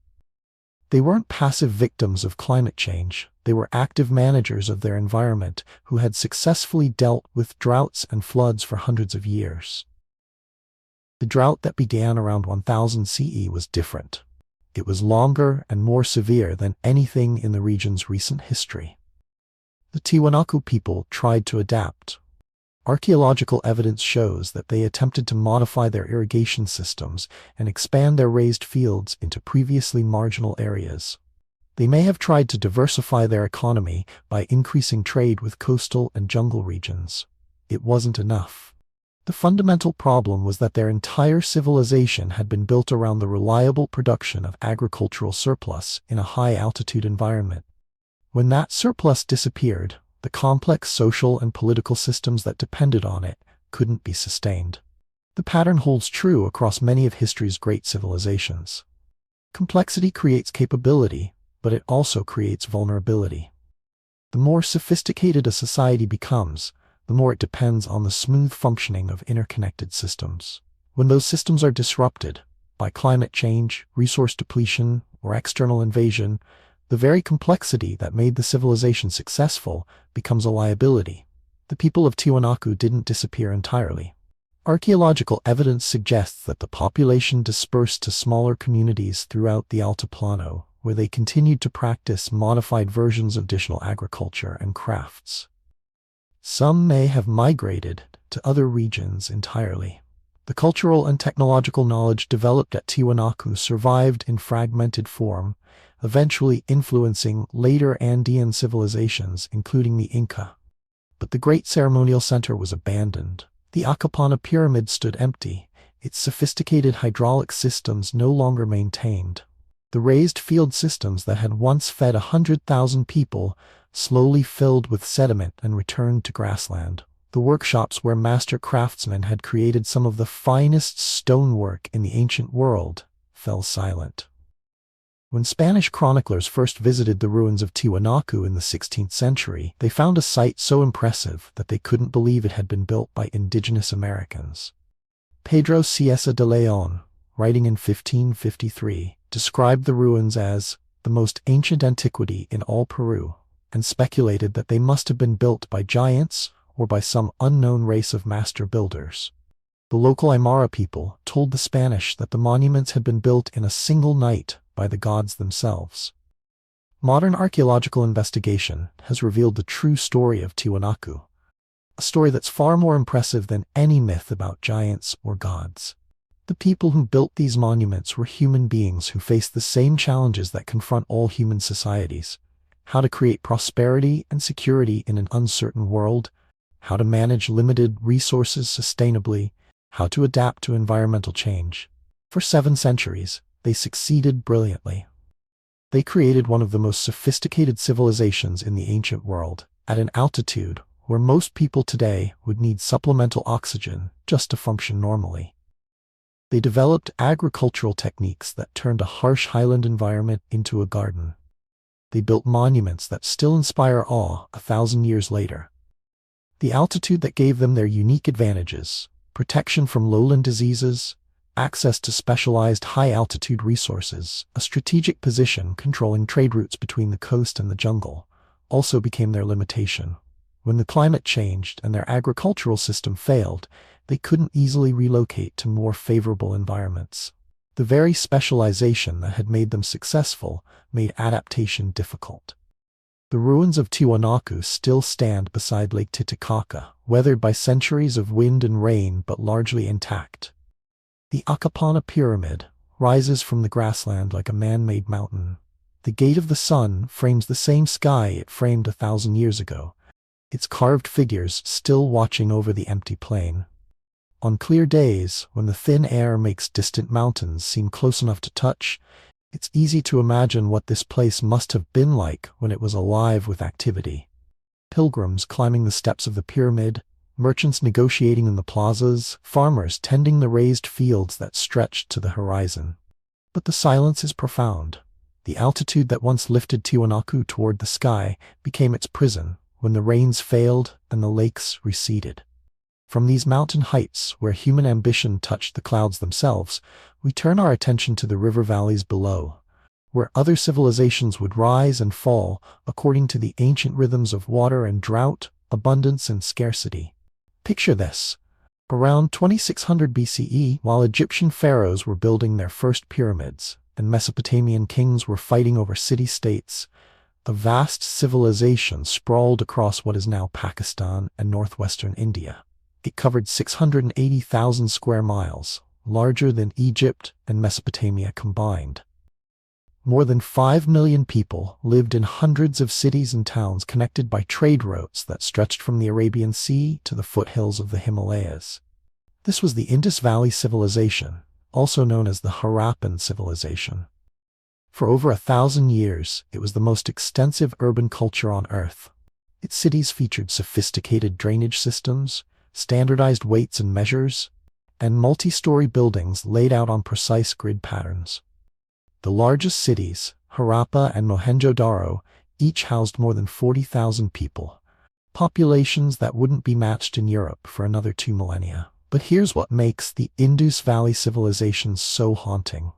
[SPEAKER 1] They weren't passive victims of climate change, they were active managers of their environment who had successfully dealt with droughts and floods for hundreds of years. The drought that began around 1000 CE was different. It was longer and more severe than anything in the region's recent history. The Tiwanaku people tried to adapt. Archaeological evidence shows that they attempted to modify their irrigation systems and expand their raised fields into previously marginal areas. They may have tried to diversify their economy by increasing trade with coastal and jungle regions. It wasn't enough. The fundamental problem was that their entire civilization had been built around the reliable production of agricultural surplus in a high-altitude environment. When that surplus disappeared, the complex social and political systems that depended on it couldn't be sustained. The pattern holds true across many of history's great civilizations. Complexity creates capability, but it also creates vulnerability. The more sophisticated a society becomes, the more it depends on the smooth functioning of interconnected systems. When those systems are disrupted by climate change, resource depletion, or external invasion, the very complexity that made the civilization successful becomes a liability. The people of Tiwanaku didn't disappear entirely. Archaeological evidence suggests that the population dispersed to smaller communities throughout the Altiplano, where they continued to practice modified versions of traditional agriculture and crafts. Some may have migrated to other regions entirely. The cultural and technological knowledge developed at Tiwanaku survived in fragmented form, eventually influencing later Andean civilizations, including the Inca. But the great ceremonial center was abandoned. The Akapana pyramid stood empty, its sophisticated hydraulic systems no longer maintained. The raised field systems that had once fed 100,000 people slowly filled with sediment and returned to grassland. The workshops where master craftsmen had created some of the finest stonework in the ancient world fell silent. When Spanish chroniclers first visited the ruins of Tiwanaku in the 16th century, they found a site so impressive that they couldn't believe it had been built by indigenous Americans. Pedro Cieza de Leon, writing in 1553, described the ruins as the most ancient antiquity in all Peru, and speculated that they must have been built by giants or by some unknown race of master builders. The local Aymara people told the Spanish that the monuments had been built in a single night by the gods themselves. Modern archaeological investigation has revealed the true story of Tiwanaku, a story that's far more impressive than any myth about giants or gods. The people who built these monuments were human beings who faced the same challenges that confront all human societies: how to create prosperity and security in an uncertain world, how to manage limited resources sustainably, how to adapt to environmental change. For 7 centuries, they succeeded brilliantly. They created one of the most sophisticated civilizations in the ancient world, at an altitude where most people today would need supplemental oxygen just to function normally. They developed agricultural techniques that turned a harsh highland environment into a garden. They built monuments that still inspire awe 1,000 years later. The altitude that gave them their unique advantages: protection from lowland diseases, access to specialized high-altitude resources, a strategic position controlling trade routes between the coast and the jungle, also became their limitation. When the climate changed and their agricultural system failed, they couldn't easily relocate to more favorable environments. The very specialization that had made them successful made adaptation difficult. The ruins of Tiwanaku still stand beside Lake Titicaca, weathered by centuries of wind and rain but largely intact. The Akapana Pyramid rises from the grassland like a man-made mountain. The Gate of the Sun frames the same sky it framed 1,000 years ago, its carved figures still watching over the empty plain. On clear days, when the thin air makes distant mountains seem close enough to touch, it's easy to imagine what this place must have been like when it was alive with activity. Pilgrims climbing the steps of the pyramid, merchants negotiating in the plazas, farmers tending the raised fields that stretched to the horizon. But the silence is profound. The altitude that once lifted Tiwanaku toward the sky became its prison when the rains failed and the lakes receded. From these mountain heights, where human ambition touched the clouds themselves, we turn our attention to the river valleys below, where other civilizations would rise and fall according to the ancient rhythms of water and drought, abundance and scarcity. Picture this. Around 2600 BCE, while Egyptian pharaohs were building their first pyramids and Mesopotamian kings were fighting over city-states, a vast civilization sprawled across what is now Pakistan and northwestern India. It covered 680,000 square miles, larger than Egypt and Mesopotamia combined. More than 5 million people lived in hundreds of cities and towns connected by trade routes that stretched from the Arabian Sea to the foothills of the Himalayas. This was the Indus Valley civilization, also known as the Harappan civilization. For over 1,000 years, it was the most extensive urban culture on Earth. Its cities featured sophisticated drainage systems, standardized weights and measures, and multi-story buildings laid out on precise grid patterns. The largest cities, Harappa and Mohenjo-Daro, each housed more than 40,000 people, populations that wouldn't be matched in Europe for another 2 millennia. But here's what makes the Indus Valley civilizations so haunting.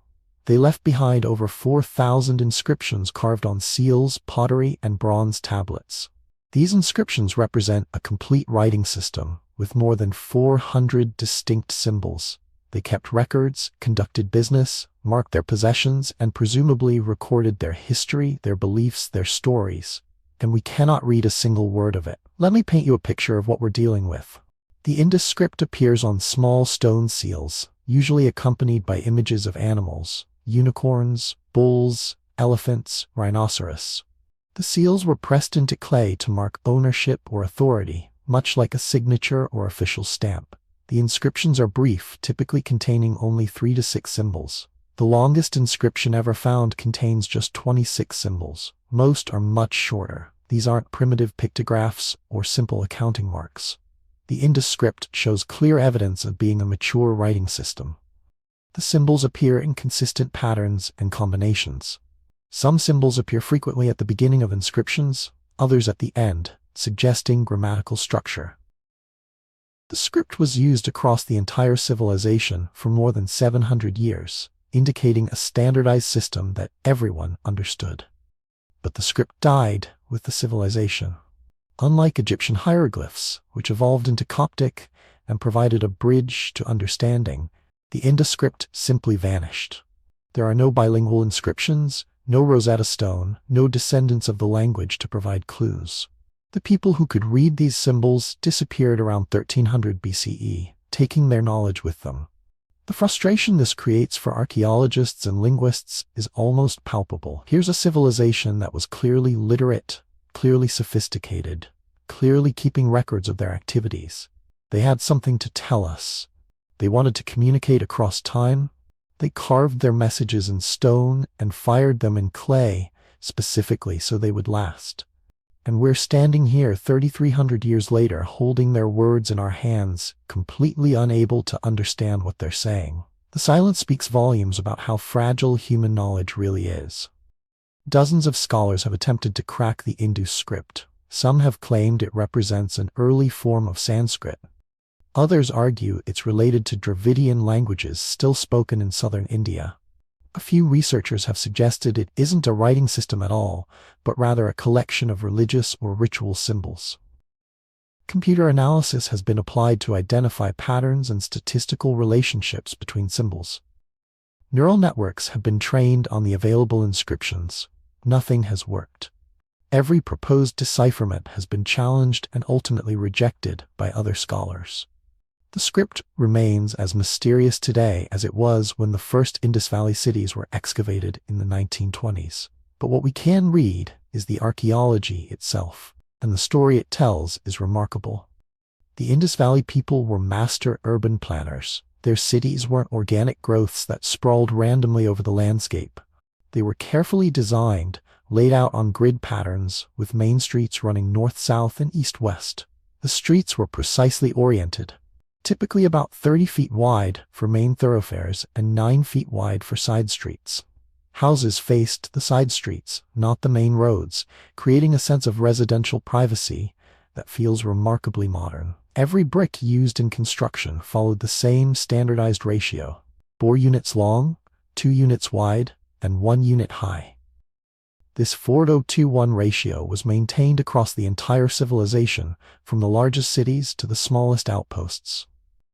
[SPEAKER 1] They left behind over 4,000 inscriptions carved on seals, pottery, and bronze tablets. These inscriptions represent a complete writing system with more than 400 distinct symbols. They kept records, conducted business, marked their possessions, and presumably recorded their history, their beliefs, their stories. And we cannot read a single word of it. Let me paint you a picture of what we're dealing with. The Indus script appears on small stone seals, usually accompanied by images of animals: unicorns, bulls, elephants, rhinoceros. The seals were pressed into clay to mark ownership or authority, much like a signature or official stamp. The inscriptions are brief, typically containing only 3 to 6 symbols. The longest inscription ever found contains just 26 symbols. Most are much shorter. These aren't primitive pictographs or simple accounting marks. The Indus script shows clear evidence of being a mature writing system. The symbols appear in consistent patterns and combinations. Some symbols appear frequently at the beginning of inscriptions, others at the end, suggesting grammatical structure. The script was used across the entire civilization for more than 700 years, indicating a standardized system that everyone understood. But the script died with the civilization. Unlike Egyptian hieroglyphs, which evolved into Coptic and provided a bridge to understanding, the Indus script simply vanished. There are no bilingual inscriptions, no Rosetta Stone, no descendants of the language to provide clues. The people who could read these symbols disappeared around 1300 BCE, taking their knowledge with them. The frustration this creates for archaeologists and linguists is almost palpable. Here's a civilization that was clearly literate, clearly sophisticated, clearly keeping records of their activities. They had something to tell us. They wanted to communicate across time. They carved their messages in stone and fired them in clay, specifically so they would last. And we're standing here 3,300 years later holding their words in our hands, completely unable to understand what they're saying. The silence speaks volumes about how fragile human knowledge really is. Dozens of scholars have attempted to crack the Indus script. Some have claimed it represents an early form of Sanskrit. Others argue it's related to Dravidian languages still spoken in southern India. A few researchers have suggested it isn't a writing system at all, but rather a collection of religious or ritual symbols. Computer analysis has been applied to identify patterns and statistical relationships between symbols. Neural networks have been trained on the available inscriptions. Nothing has worked. Every proposed decipherment has been challenged and ultimately rejected by other scholars. The script remains as mysterious today as it was when the first Indus Valley cities were excavated in the 1920s. But what we can read is the archaeology itself, and the story it tells is remarkable. The Indus Valley people were master urban planners. Their cities weren't organic growths that sprawled randomly over the landscape. They were carefully designed, laid out on grid patterns, with main streets running north-south and east-west. The streets were precisely oriented, typically about 30 feet wide for main thoroughfares and 9 feet wide for side streets. Houses faced the side streets, not the main roads, creating a sense of residential privacy that feels remarkably modern. Every brick used in construction followed the same standardized ratio: 4 units long, 2 units wide, and 1 unit high. This 4:2:1 ratio was maintained across the entire civilization, from the largest cities to the smallest outposts.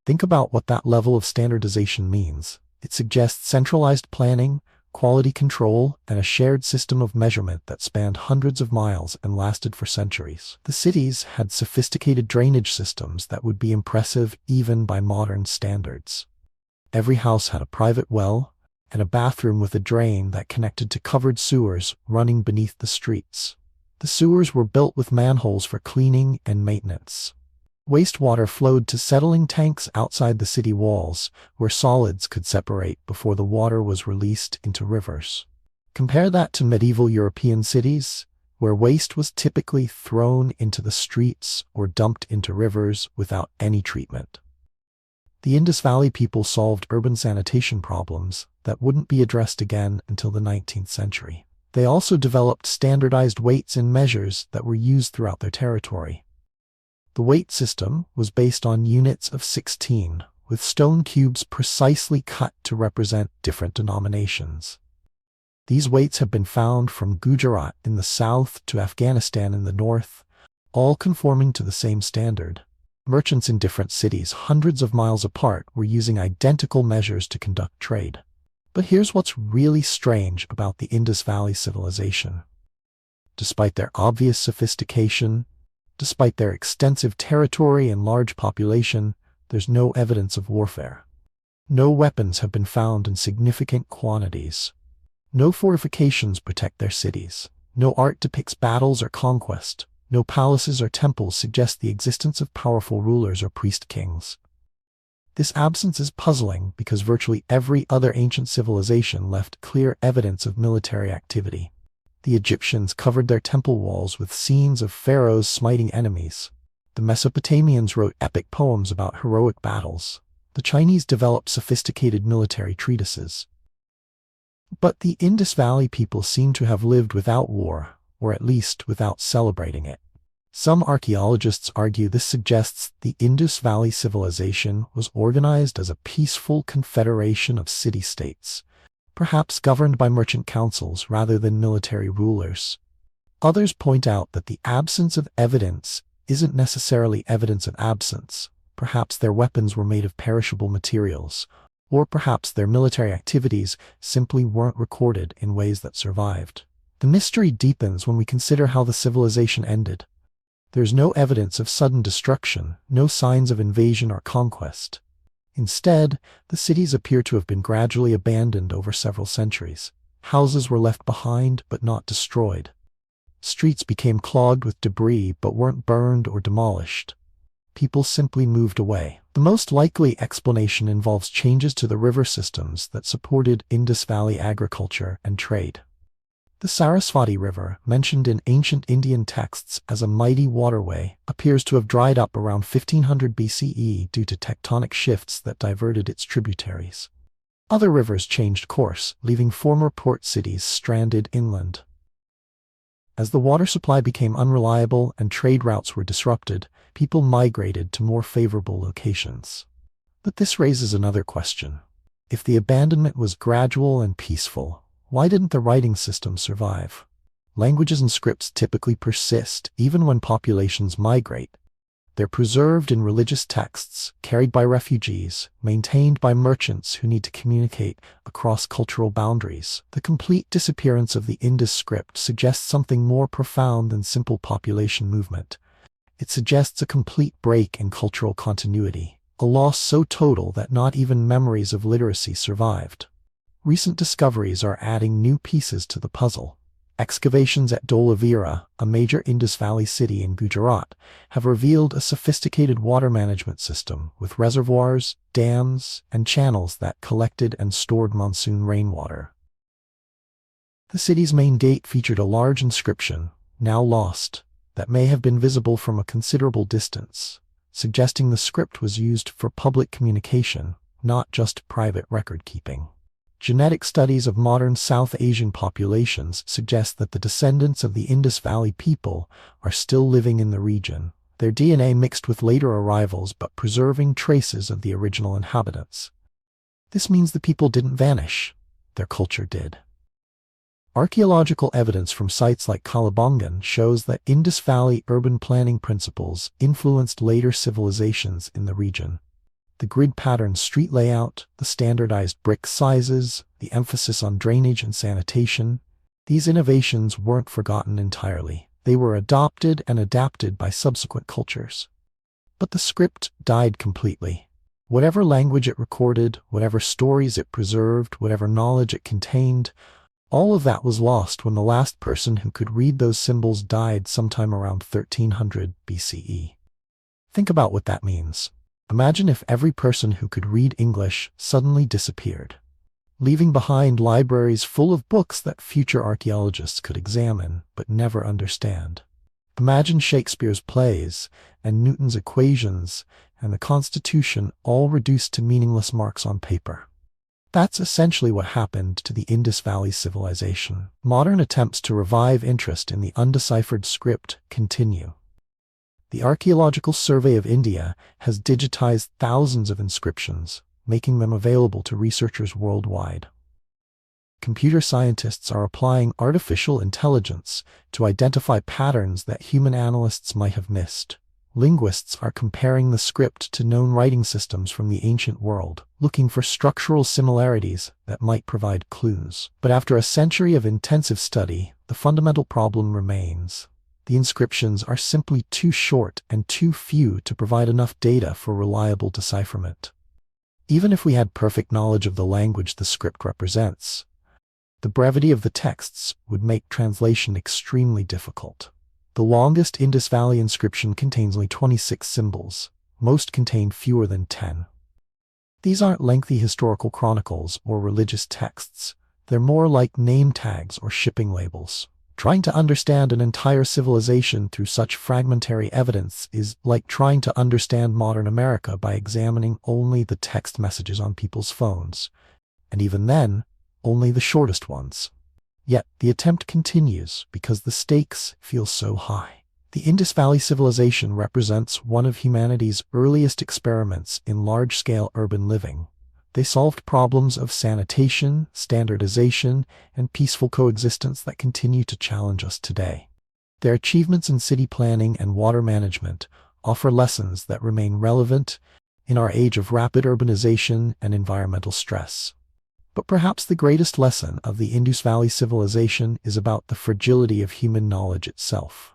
[SPEAKER 1] Think about what that level of standardization means. It suggests centralized planning, quality control, and a shared system of measurement that spanned hundreds of miles and lasted for centuries. The cities had sophisticated drainage systems that would be impressive even by modern standards. Every house had a private well, and a bathroom with a drain that connected to covered sewers running beneath the streets. The sewers were built with manholes for cleaning and maintenance. Wastewater flowed to settling tanks outside the city walls, where solids could separate before the water was released into rivers. Compare that to medieval European cities, where waste was typically thrown into the streets or dumped into rivers without any treatment. The Indus Valley people solved urban sanitation problems that wouldn't be addressed again until the 19th century. They also developed standardized weights and measures that were used throughout their territory. The weight system was based on units of 16, with stone cubes precisely cut to represent different denominations. These weights have been found from Gujarat in the south to Afghanistan in the north, all conforming to the same standard. Merchants in different cities hundreds of miles apart were using identical measures to conduct trade. But here's what's really strange about the Indus Valley civilization. Despite their obvious sophistication, despite their extensive territory and large population, there's no evidence of warfare. No weapons have been found in significant quantities. No fortifications protect their cities. No art depicts battles or conquest. No palaces or temples suggest the existence of powerful rulers or priest-kings. This absence is puzzling because virtually every other ancient civilization left clear evidence of military activity. The Egyptians covered their temple walls with scenes of pharaohs smiting enemies. The Mesopotamians wrote epic poems about heroic battles. The Chinese developed sophisticated military treatises. But the Indus Valley people seem to have lived without war, or at least without celebrating it. Some archaeologists argue this suggests the Indus Valley civilization was organized as a peaceful confederation of city-states, perhaps governed by merchant councils rather than military rulers. Others point out that the absence of evidence isn't necessarily evidence of absence. Perhaps their weapons were made of perishable materials, or perhaps their military activities simply weren't recorded in ways that survived. The mystery deepens when we consider how the civilization ended. There's no evidence of sudden destruction, no signs of invasion or conquest. Instead, the cities appear to have been gradually abandoned over several centuries. Houses were left behind but not destroyed. Streets became clogged with debris but weren't burned or demolished. People simply moved away. The most likely explanation involves changes to the river systems that supported Indus Valley agriculture and trade. The Sarasvati River, mentioned in ancient Indian texts as a mighty waterway, appears to have dried up around 1500 BCE due to tectonic shifts that diverted its tributaries. Other rivers changed course, leaving former port cities stranded inland. As the water supply became unreliable and trade routes were disrupted, people migrated to more favorable locations. But this raises another question. If the abandonment was gradual and peaceful, why didn't the writing system survive? Languages and scripts typically persist even when populations migrate. They're preserved in religious texts, carried by refugees, maintained by merchants who need to communicate across cultural boundaries. The complete disappearance of the Indus script suggests something more profound than simple population movement. It suggests a complete break in cultural continuity, a loss so total that not even memories of literacy survived. Recent discoveries are adding new pieces to the puzzle. Excavations at Dholavira, a major Indus Valley city in Gujarat, have revealed a sophisticated water management system with reservoirs, dams, and channels that collected and stored monsoon rainwater. The city's main gate featured a large inscription, now lost, that may have been visible from a considerable distance, suggesting the script was used for public communication, not just private record-keeping. Genetic studies of modern South Asian populations suggest that the descendants of the Indus Valley people are still living in the region, their DNA mixed with later arrivals but preserving traces of the original inhabitants. This means the people didn't vanish, their culture did. Archaeological evidence from sites like Kalibangan shows that Indus Valley urban planning principles influenced later civilizations in the region. The grid-pattern street layout, the standardized brick sizes, the emphasis on drainage and sanitation, these innovations weren't forgotten entirely. They were adopted and adapted by subsequent cultures. But the script died completely. Whatever language it recorded, whatever stories it preserved, whatever knowledge it contained, all of that was lost when the last person who could read those symbols died sometime around 1300 BCE. Think about what that means. Imagine if every person who could read English suddenly disappeared, leaving behind libraries full of books that future archaeologists could examine but never understand. Imagine Shakespeare's plays and Newton's equations and the Constitution all reduced to meaningless marks on paper. That's essentially what happened to the Indus Valley civilization. Modern attempts to revive interest in the undeciphered script continue. The Archaeological Survey of India has digitized thousands of inscriptions, making them available to researchers worldwide. Computer scientists are applying artificial intelligence to identify patterns that human analysts might have missed. Linguists are comparing the script to known writing systems from the ancient world, looking for structural similarities that might provide clues. But after a century of intensive study, the fundamental problem remains. The inscriptions are simply too short and too few to provide enough data for reliable decipherment. Even if we had perfect knowledge of the language the script represents, the brevity of the texts would make translation extremely difficult. The longest Indus Valley inscription contains only 26 symbols. Most contain fewer than 10. These aren't lengthy historical chronicles or religious texts. They're more like name tags or shipping labels. Trying to understand an entire civilization through such fragmentary evidence is like trying to understand modern America by examining only the text messages on people's phones, and even then, only the shortest ones. Yet the attempt continues because the stakes feel so high. The Indus Valley civilization represents one of humanity's earliest experiments in large-scale urban living. They solved problems of sanitation, standardization, and peaceful coexistence that continue to challenge us today. Their achievements in city planning and water management offer lessons that remain relevant in our age of rapid urbanization and environmental stress. But perhaps the greatest lesson of the Indus Valley civilization is about the fragility of human knowledge itself.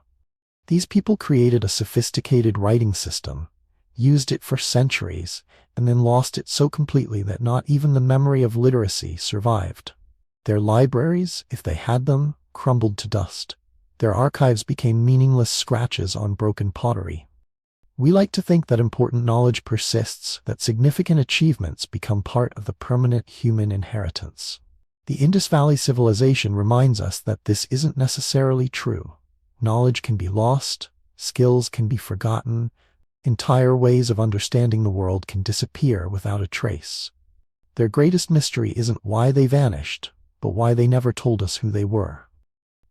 [SPEAKER 1] These people created a sophisticated writing system, used it for centuries, and then lost it so completely that not even the memory of literacy survived. Their libraries, if they had them, crumbled to dust. Their archives became meaningless scratches on broken pottery. We like to think that important knowledge persists, that significant achievements become part of the permanent human inheritance. The Indus Valley civilization reminds us that this isn't necessarily true. Knowledge can be lost, skills can be forgotten, entire ways of understanding the world can disappear without a trace. Their greatest mystery isn't why they vanished, but why they never told us who they were.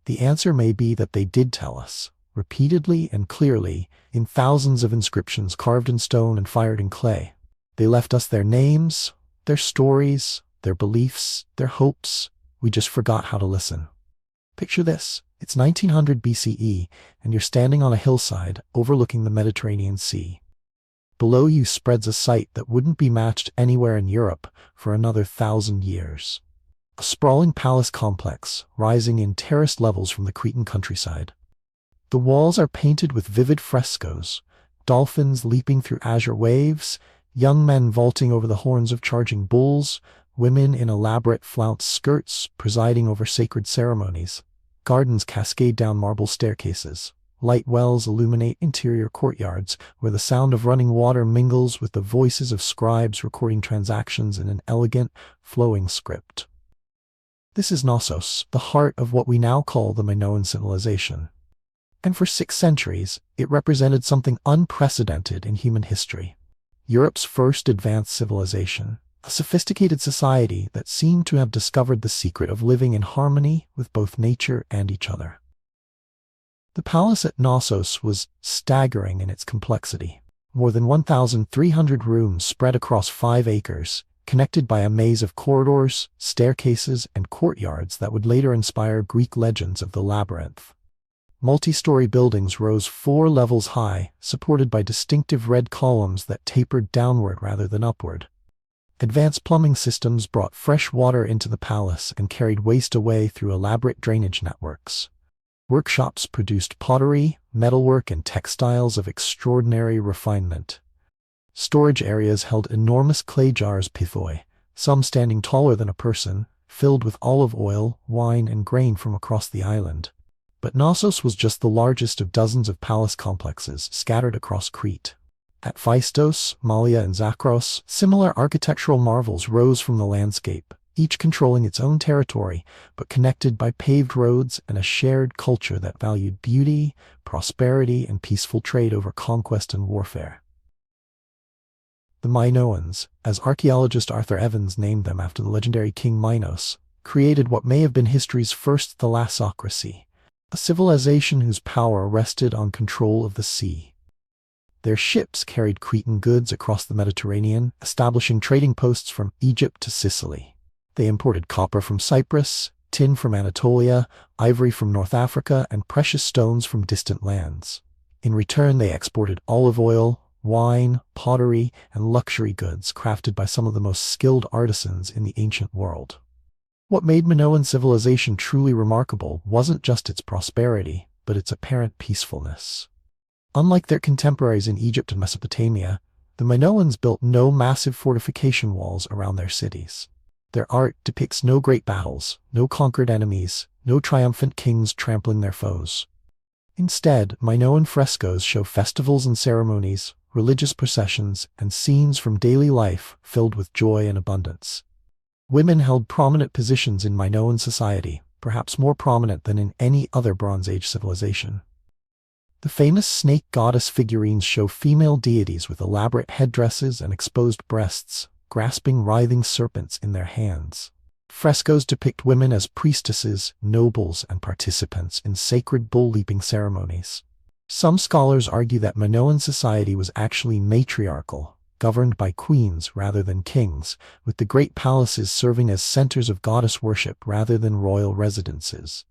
[SPEAKER 1] The answer may be that they did tell us, repeatedly and clearly, in thousands of inscriptions carved in stone and fired in clay. They left us their names, their stories, their beliefs, their hopes. We just forgot how to listen. Picture this. It's 1900 BCE, and you're standing on a hillside overlooking the Mediterranean Sea. Below you spreads a sight that wouldn't be matched anywhere in Europe for another 1,000 years. A sprawling palace complex, rising in terraced levels from the Cretan countryside. The walls are painted with vivid frescoes, dolphins leaping through azure waves, young men vaulting over the horns of charging bulls, women in elaborate flounced skirts presiding over sacred ceremonies. Gardens cascade down marble staircases. Light wells illuminate interior courtyards, where the sound of running water mingles with the voices of scribes recording transactions in an elegant, flowing script. This is Knossos, the heart of what we now call the Minoan civilization. And for 6 centuries, it represented something unprecedented in human history. Europe's first advanced civilization. A sophisticated society that seemed to have discovered the secret of living in harmony with both nature and each other. The palace at Knossos was staggering in its complexity. More than 1,300 rooms spread across 5 acres, connected by a maze of corridors, staircases, and courtyards that would later inspire Greek legends of the labyrinth. Multi-story buildings rose 4 levels high, supported by distinctive red columns that tapered downward rather than upward. Advanced plumbing systems brought fresh water into the palace and carried waste away through elaborate drainage networks. Workshops produced pottery, metalwork, and textiles of extraordinary refinement. Storage areas held enormous clay jars pithoi, some standing taller than a person, filled with olive oil, wine, and grain from across the island. But Knossos was just the largest of dozens of palace complexes scattered across Crete. At Phaistos, Malia, and Zakros, similar architectural marvels rose from the landscape, each controlling its own territory, but connected by paved roads and a shared culture that valued beauty, prosperity, and peaceful trade over conquest and warfare. The Minoans, as archaeologist Arthur Evans named them after the legendary King Minos, created what may have been history's first thalassocracy, a civilization whose power rested on control of the sea. Their ships carried Cretan goods across the Mediterranean, establishing trading posts from Egypt to Sicily. They imported copper from Cyprus, tin from Anatolia, ivory from North Africa, and precious stones from distant lands. In return, they exported olive oil, wine, pottery, and luxury goods crafted by some of the most skilled artisans in the ancient world. What made Minoan civilization truly remarkable wasn't just its prosperity, but its apparent peacefulness. Unlike their contemporaries in Egypt and Mesopotamia, the Minoans built no massive fortification walls around their cities. Their art depicts no great battles, no conquered enemies, no triumphant kings trampling their foes. Instead, Minoan frescoes show festivals and ceremonies, religious processions, and scenes from daily life filled with joy and abundance. Women held prominent positions in Minoan society, perhaps more prominent than in any other Bronze Age civilization. The famous snake goddess figurines show female deities with elaborate headdresses and exposed breasts, grasping writhing serpents in their hands. Frescoes depict women as priestesses, nobles, and participants in sacred bull-leaping ceremonies. Some scholars argue that Minoan society was actually matriarchal, governed by queens rather than kings, with the great palaces serving as centers of goddess worship rather than royal residences.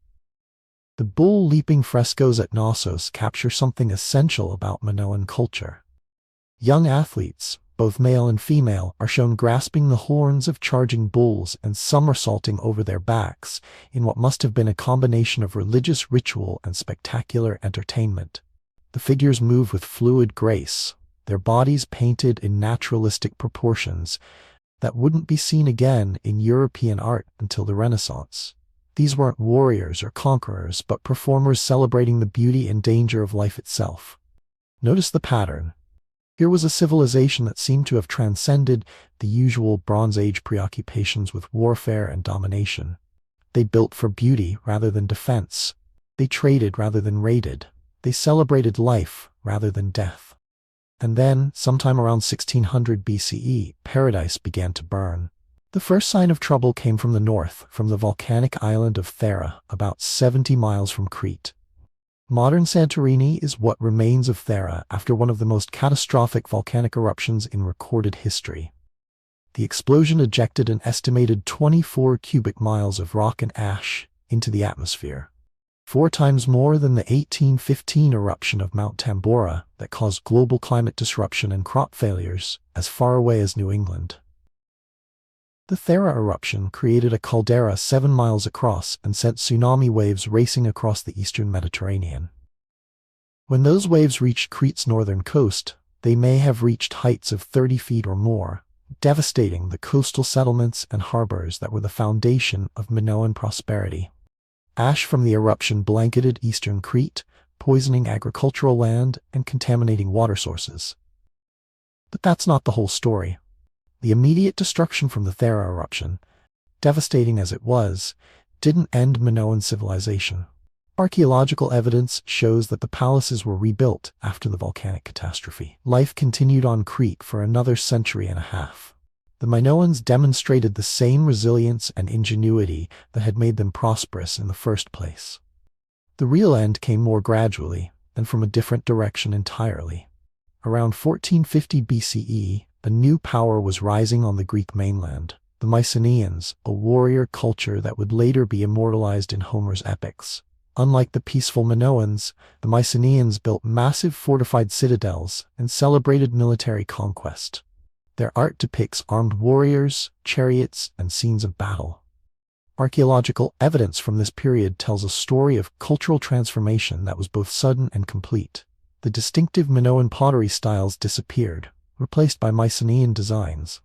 [SPEAKER 1] The bull-leaping frescoes at Knossos capture something essential about Minoan culture. Young athletes, both male and female, are shown grasping the horns of charging bulls and somersaulting over their backs in what must have been a combination of religious ritual and spectacular entertainment. The figures move with fluid grace, their bodies painted in naturalistic proportions that wouldn't be seen again in European art until the Renaissance. These weren't warriors or conquerors, but performers celebrating the beauty and danger of life itself. Notice the pattern. Here was a civilization that seemed to have transcended the usual Bronze Age preoccupations with warfare and domination. They built for beauty rather than defense. They traded rather than raided. They celebrated life rather than death. And then, sometime around 1600 BCE, paradise began to burn. The first sign of trouble came from the north, from the volcanic island of Thera, about 70 miles from Crete. Modern Santorini is what remains of Thera after one of the most catastrophic volcanic eruptions in recorded history. The explosion ejected an estimated 24 cubic miles of rock and ash into the atmosphere, 4 times more than the 1815 eruption of Mount Tambora that caused global climate disruption and crop failures as far away as New England. The Thera eruption created a caldera 7 miles across and sent tsunami waves racing across the eastern Mediterranean. When those waves reached Crete's northern coast, they may have reached heights of 30 feet or more, devastating the coastal settlements and harbors that were the foundation of Minoan prosperity. Ash from the eruption blanketed eastern Crete, poisoning agricultural land and contaminating water sources. But that's not the whole story. The immediate destruction from the Thera eruption, devastating as it was, didn't end Minoan civilization. Archaeological evidence shows that the palaces were rebuilt after the volcanic catastrophe. Life continued on Crete for another century and a half. The Minoans demonstrated the same resilience and ingenuity that had made them prosperous in the first place. The real end came more gradually, and from a different direction entirely. Around 1450 BCE, a new power was rising on the Greek mainland, the Mycenaeans, a warrior culture that would later be immortalized in Homer's epics. Unlike the peaceful Minoans, the Mycenaeans built massive fortified citadels and celebrated military conquest. Their art depicts armed warriors, chariots, and scenes of battle. Archaeological evidence from this period tells a story of cultural transformation that was both sudden and complete. The distinctive Minoan pottery styles disappeared, replaced by Mycenaean designs.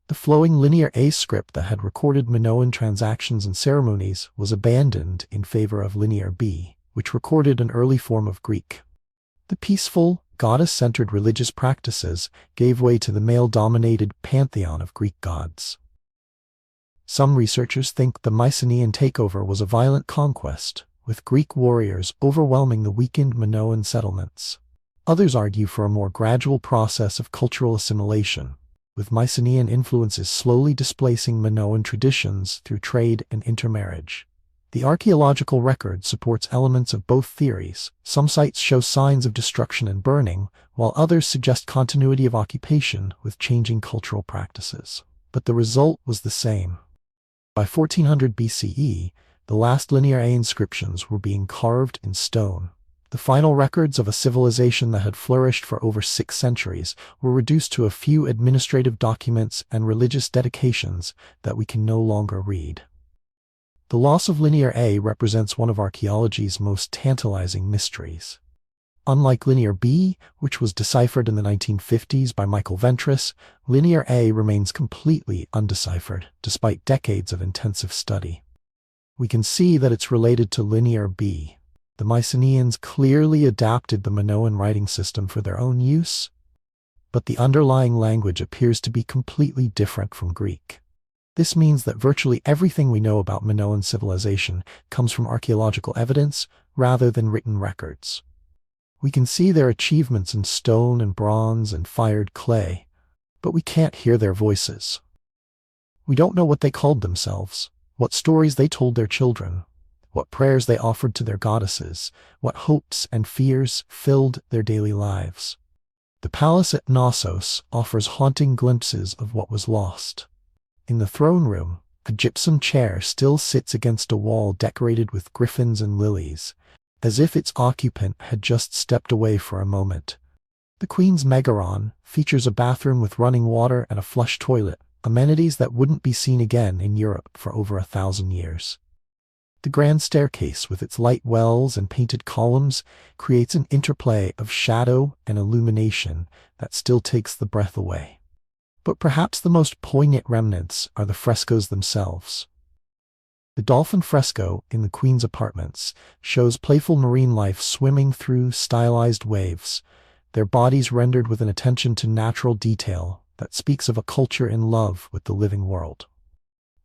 [SPEAKER 1] The flowing linear A script that had recorded Minoan transactions and ceremonies was abandoned in favor of linear B, which recorded an early form of Greek. The peaceful, goddess-centered religious practices gave way to the male-dominated pantheon of Greek gods. Some researchers think the Mycenaean takeover was a violent conquest, with Greek warriors overwhelming the weakened Minoan settlements. Others argue for a more gradual process of cultural assimilation, with Mycenaean influences slowly displacing Minoan traditions through trade and intermarriage. The archaeological record supports elements of both theories. Some sites show signs of destruction and burning, while others suggest continuity of occupation with changing cultural practices. But the result was the same. By 1400 BCE, the last linear A inscriptions were being carved in stone. The final records of a civilization that had flourished for over 6 centuries were reduced to a few administrative documents and religious dedications that we can no longer read. The loss of linear A represents one of archaeology's most tantalizing mysteries. Unlike linear B, which was deciphered in the 1950s by Michael Ventris, linear A remains completely undeciphered, despite decades of intensive study. We can see that it's related to linear B. The Mycenaeans clearly adapted the Minoan writing system for their own use, but the underlying language appears to be completely different from Greek. This means that virtually everything we know about Minoan civilization comes from archaeological evidence rather than written records. We can see their achievements in stone and bronze and fired clay, but we can't hear their voices. We don't know what they called themselves, what stories they told their children, what prayers they offered to their goddesses, what hopes and fears filled their daily lives. The palace at Knossos offers haunting glimpses of what was lost. In the throne room, a gypsum chair still sits against a wall decorated with griffins and lilies, as if its occupant had just stepped away for a moment. The Queen's Megaron features a bathroom with running water and a flush toilet, amenities that wouldn't be seen again in Europe for over 1,000 years. The grand staircase with its light wells and painted columns creates an interplay of shadow and illumination that still takes the breath away. But perhaps the most poignant remnants are the frescoes themselves. The dolphin fresco in the Queen's apartments shows playful marine life swimming through stylized waves, their bodies rendered with an attention to natural detail that speaks of a culture in love with the living world.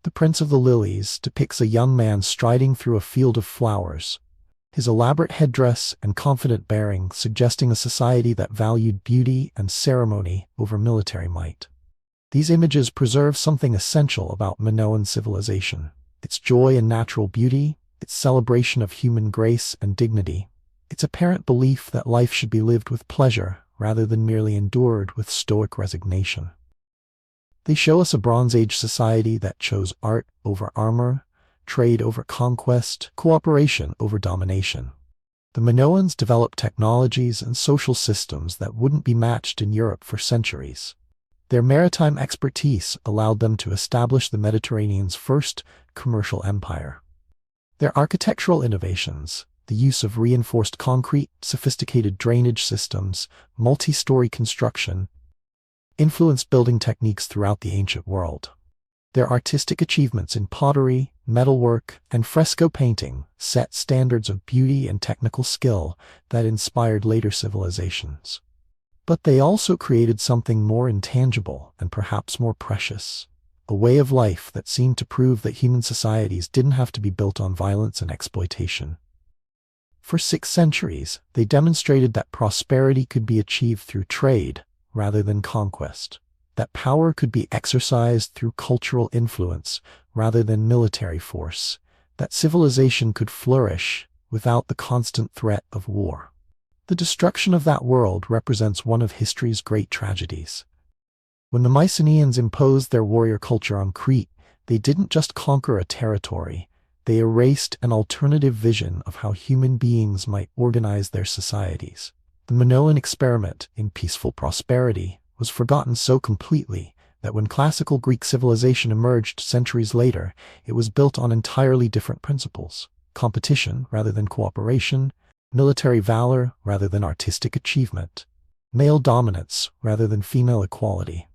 [SPEAKER 1] The Prince of the Lilies depicts a young man striding through a field of flowers, his elaborate headdress and confident bearing suggesting a society that valued beauty and ceremony over military might. These images preserve something essential about Minoan civilization: its joy in natural beauty, its celebration of human grace and dignity, its apparent belief that life should be lived with pleasure rather than merely endured with stoic resignation. They show us a Bronze Age society that chose art over armor, trade over conquest, cooperation over domination. The Minoans developed technologies and social systems that wouldn't be matched in Europe for centuries. Their maritime expertise allowed them to establish the Mediterranean's first commercial empire. Their architectural innovations, the use of reinforced concrete, sophisticated drainage systems, multi-story construction, influenced building techniques throughout the ancient world. Their artistic achievements in pottery, metalwork, and fresco painting set standards of beauty and technical skill that inspired later civilizations. But they also created something more intangible and perhaps more precious, a way of life that seemed to prove that human societies didn't have to be built on violence and exploitation. For 6 centuries, they demonstrated that prosperity could be achieved through trade rather than conquest, that power could be exercised through cultural influence rather than military force, that civilization could flourish without the constant threat of war. The destruction of that world represents one of history's great tragedies. When the Mycenaeans imposed their warrior culture on Crete, they didn't just conquer a territory, they erased an alternative vision of how human beings might organize their societies. The Minoan experiment in peaceful prosperity was forgotten so completely that when classical Greek civilization emerged centuries later, it was built on entirely different principles: competition rather than cooperation, military valor rather than artistic achievement, male dominance rather than female equality.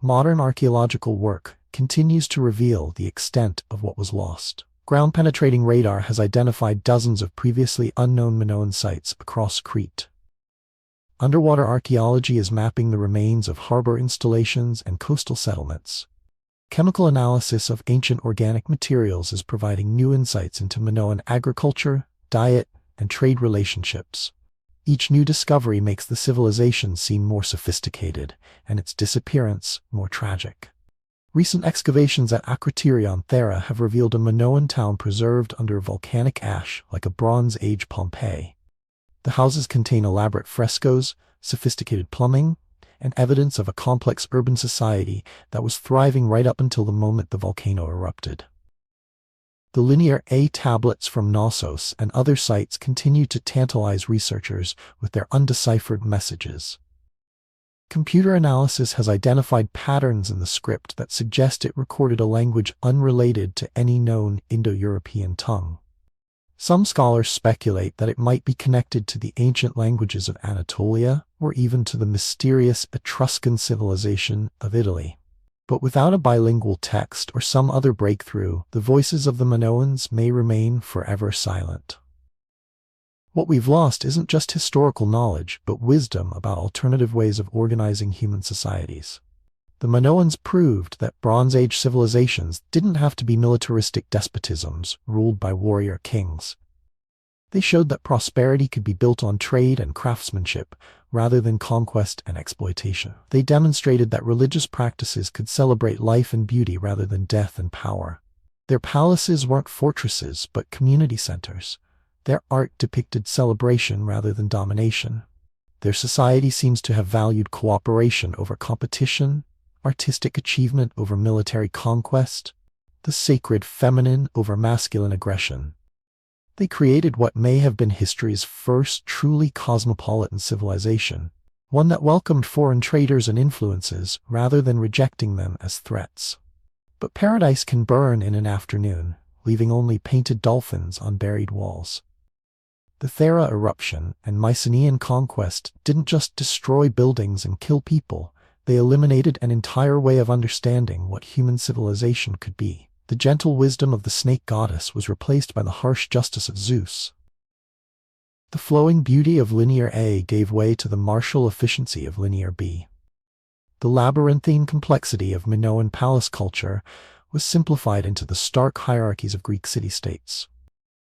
[SPEAKER 1] Modern archaeological work continues to reveal the extent of what was lost. Ground-penetrating radar has identified dozens of previously unknown Minoan sites across Crete. Underwater archaeology is mapping the remains of harbor installations and coastal settlements. Chemical analysis of ancient organic materials is providing new insights into Minoan agriculture, diet, and trade relationships. Each new discovery makes the civilization seem more sophisticated, and its disappearance more tragic. Recent excavations at Akrotiri on Thera have revealed a Minoan town preserved under volcanic ash like a Bronze Age Pompeii. The houses contain elaborate frescoes, sophisticated plumbing, and evidence of a complex urban society that was thriving right up until the moment the volcano erupted. The linear A tablets from Knossos and other sites continue to tantalize researchers with their undeciphered messages. Computer analysis has identified patterns in the script that suggest it recorded a language unrelated to any known Indo-European tongue. Some scholars speculate that it might be connected to the ancient languages of Anatolia or even to the mysterious Etruscan civilization of Italy. But without a bilingual text or some other breakthrough, the voices of the Minoans may remain forever silent. What we've lost isn't just historical knowledge, but wisdom about alternative ways of organizing human societies. The Minoans proved that Bronze Age civilizations didn't have to be militaristic despotisms ruled by warrior kings. They showed that prosperity could be built on trade and craftsmanship rather than conquest and exploitation. They demonstrated that religious practices could celebrate life and beauty rather than death and power. Their palaces weren't fortresses but community centers. Their art depicted celebration rather than domination. Their society seems to have valued cooperation over competition, artistic achievement over military conquest, the sacred feminine over masculine aggression. They created what may have been history's first truly cosmopolitan civilization, one that welcomed foreign traders and influences rather than rejecting them as threats. But paradise can burn in an afternoon, leaving only painted dolphins on buried walls. The Thera eruption and Mycenaean conquest didn't just destroy buildings and kill people, they eliminated an entire way of understanding what human civilization could be. The gentle wisdom of the snake goddess was replaced by the harsh justice of Zeus. The flowing beauty of linear A gave way to the martial efficiency of linear B. The labyrinthine complexity of Minoan palace culture was simplified into the stark hierarchies of Greek city-states.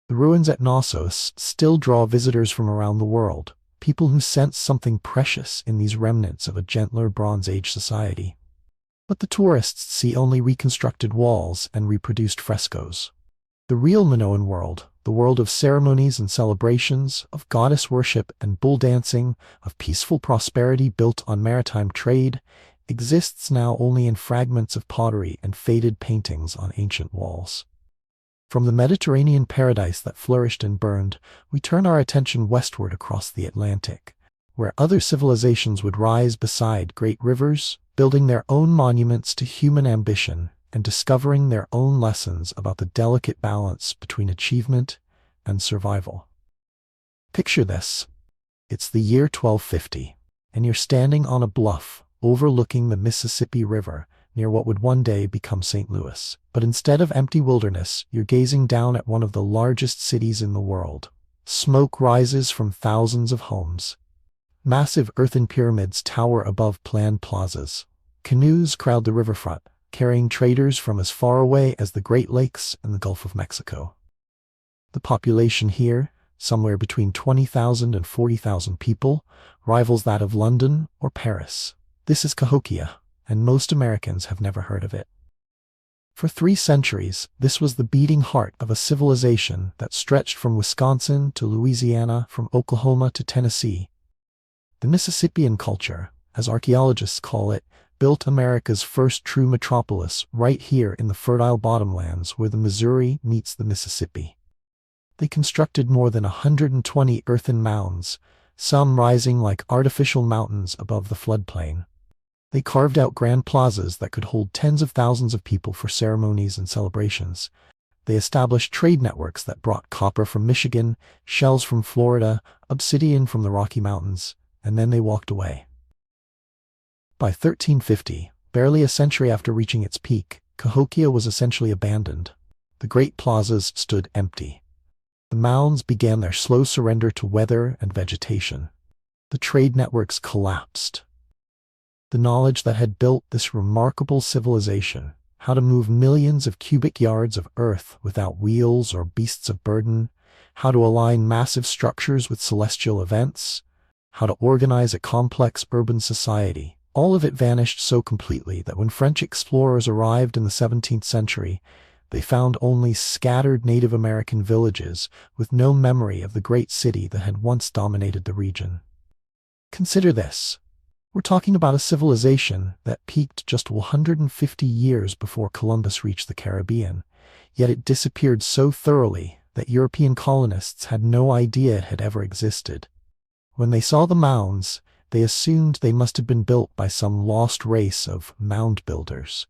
[SPEAKER 1] The ruins at Knossos still draw visitors from around the world, people who sense something precious in these remnants of a gentler Bronze Age society. But the tourists see only reconstructed walls and reproduced frescoes. The real Minoan world, the world of ceremonies and celebrations, of goddess worship and bull dancing, of peaceful prosperity built on maritime trade, exists now only in fragments of pottery and faded paintings on ancient walls. From the Mediterranean paradise that flourished and burned, we turn our attention westward across the Atlantic, where other civilizations would rise beside great rivers, building their own monuments to human ambition and discovering their own lessons about the delicate balance between achievement and survival. Picture this. It's the year 1250, and you're standing on a bluff overlooking the Mississippi River near what would one day become St. Louis. But instead of empty wilderness, you're gazing down at one of the largest cities in the world. Smoke rises from thousands of homes. Massive earthen pyramids tower above planned plazas. Canoes crowd the riverfront, carrying traders from as far away as the Great Lakes and the Gulf of Mexico. The population here, somewhere between 20,000 and 40,000 people, rivals that of London or Paris. This is Cahokia, and most Americans have never heard of it. For 3 centuries, this was the beating heart of a civilization that stretched from Wisconsin to Louisiana, from Oklahoma to Tennessee. The Mississippian culture, as archaeologists call it, built America's first true metropolis right here in the fertile bottomlands where the Missouri meets the Mississippi. They constructed more than 120 earthen mounds, some rising like artificial mountains above the floodplain. They carved out grand plazas that could hold tens of thousands of people for ceremonies and celebrations. They established trade networks that brought copper from Michigan, shells from Florida, obsidian from the Rocky Mountains, and then they walked away. By 1350, barely a century after reaching its peak, Cahokia was essentially abandoned. The great plazas stood empty. The mounds began their slow surrender to weather and vegetation. The trade networks collapsed. The knowledge that had built this remarkable civilization, how to move millions of cubic yards of earth without wheels or beasts of burden, how to align massive structures with celestial events, how to organize a complex urban society, all of it vanished so completely that when French explorers arrived in the 17th century, they found only scattered Native American villages with no memory of the great city that had once dominated the region. Consider this. We're talking about a civilization that peaked just 150 years before Columbus reached the Caribbean, yet it disappeared so thoroughly that European colonists had no idea it had ever existed. When they saw the mounds, they assumed they must have been built by some lost race of mound builders,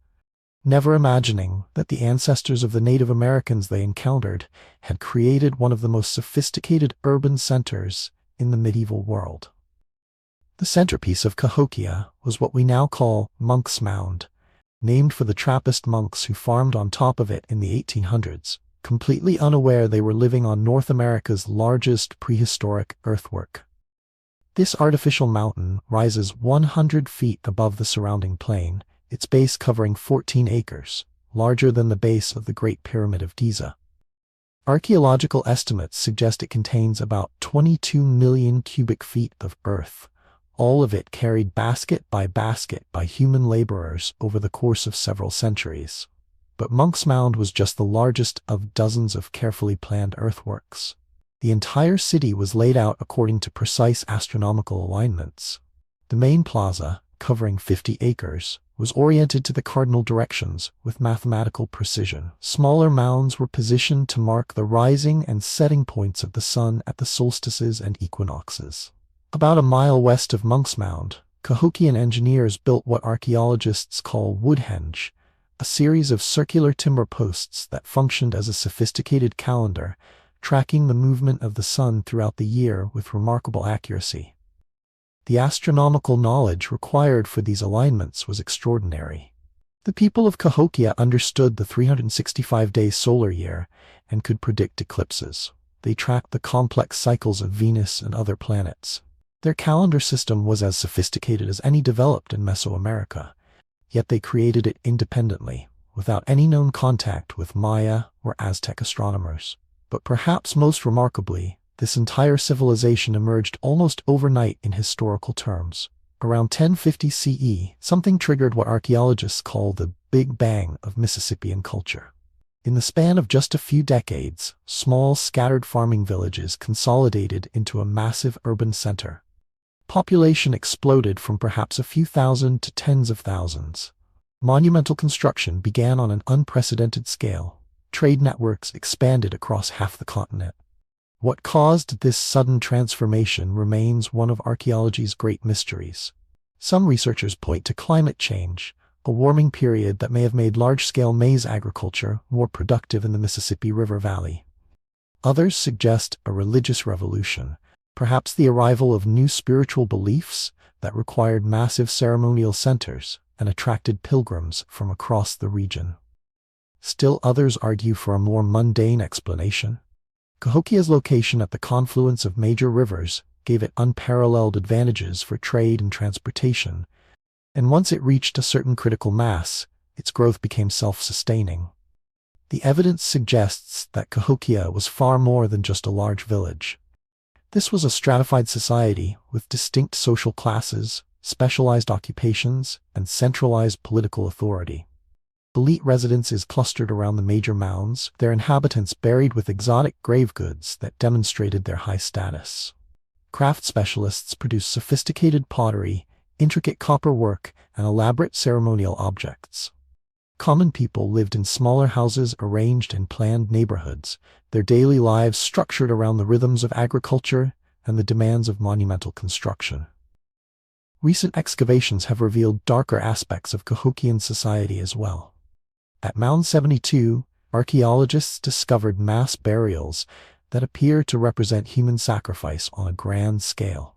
[SPEAKER 1] never imagining that the ancestors of the Native Americans they encountered had created one of the most sophisticated urban centers in the medieval world. The centerpiece of Cahokia was what we now call Monk's Mound, named for the Trappist monks who farmed on top of it in the 1800s, completely unaware they were living on North America's largest prehistoric earthwork. This artificial mountain rises 100 feet above the surrounding plain, its base covering 14 acres, larger than the base of the Great Pyramid of Giza. Archaeological estimates suggest it contains about 22 million cubic feet of earth, all of it carried basket by human laborers over the course of several centuries. But Monk's Mound was just the largest of dozens of carefully planned earthworks. The entire city was laid out according to precise astronomical alignments. The main plaza, covering 50 acres, was oriented to the cardinal directions with mathematical precision. Smaller mounds were positioned to mark the rising and setting points of the sun at the solstices and equinoxes. About a mile west of Monk's Mound, Cahokian engineers built what archaeologists call woodhenge, a series of circular timber posts that functioned as a sophisticated calendar, tracking the movement of the sun throughout the year with remarkable accuracy. The astronomical knowledge required for these alignments was extraordinary. The people of Cahokia understood the 365-day solar year and could predict eclipses. They tracked the complex cycles of Venus and other planets. Their calendar system was as sophisticated as any developed in Mesoamerica, yet they created it independently, without any known contact with Maya or Aztec astronomers. But perhaps most remarkably, this entire civilization emerged almost overnight in historical terms. Around 1050 CE, something triggered what archaeologists call the Big Bang of Mississippian culture. In the span of just a few decades, small, scattered farming villages consolidated into a massive urban center. Population exploded from perhaps a few thousand to tens of thousands. Monumental construction began on an unprecedented scale. Trade networks expanded across half the continent. What caused this sudden transformation remains one of archaeology's great mysteries. Some researchers point to climate change, a warming period that may have made large-scale maize agriculture more productive in the Mississippi River Valley. Others suggest a religious revolution, perhaps the arrival of new spiritual beliefs that required massive ceremonial centers and attracted pilgrims from across the region. Still others argue for a more mundane explanation. Cahokia's location at the confluence of major rivers gave it unparalleled advantages for trade and transportation, and once it reached a certain critical mass, its growth became self-sustaining. The evidence suggests that Cahokia was far more than just a large village. This was a stratified society with distinct social classes, specialized occupations, and centralized political authority. Elite residences clustered around the major mounds, their inhabitants buried with exotic grave goods that demonstrated their high status. Craft specialists produced sophisticated pottery, intricate copper work, and elaborate ceremonial objects. Common people lived in smaller houses arranged in planned neighborhoods, their daily lives structured around the rhythms of agriculture and the demands of monumental construction. Recent excavations have revealed darker aspects of Cahokian society as well. At Mound 72, archaeologists discovered mass burials that appear to represent human sacrifice on a grand scale.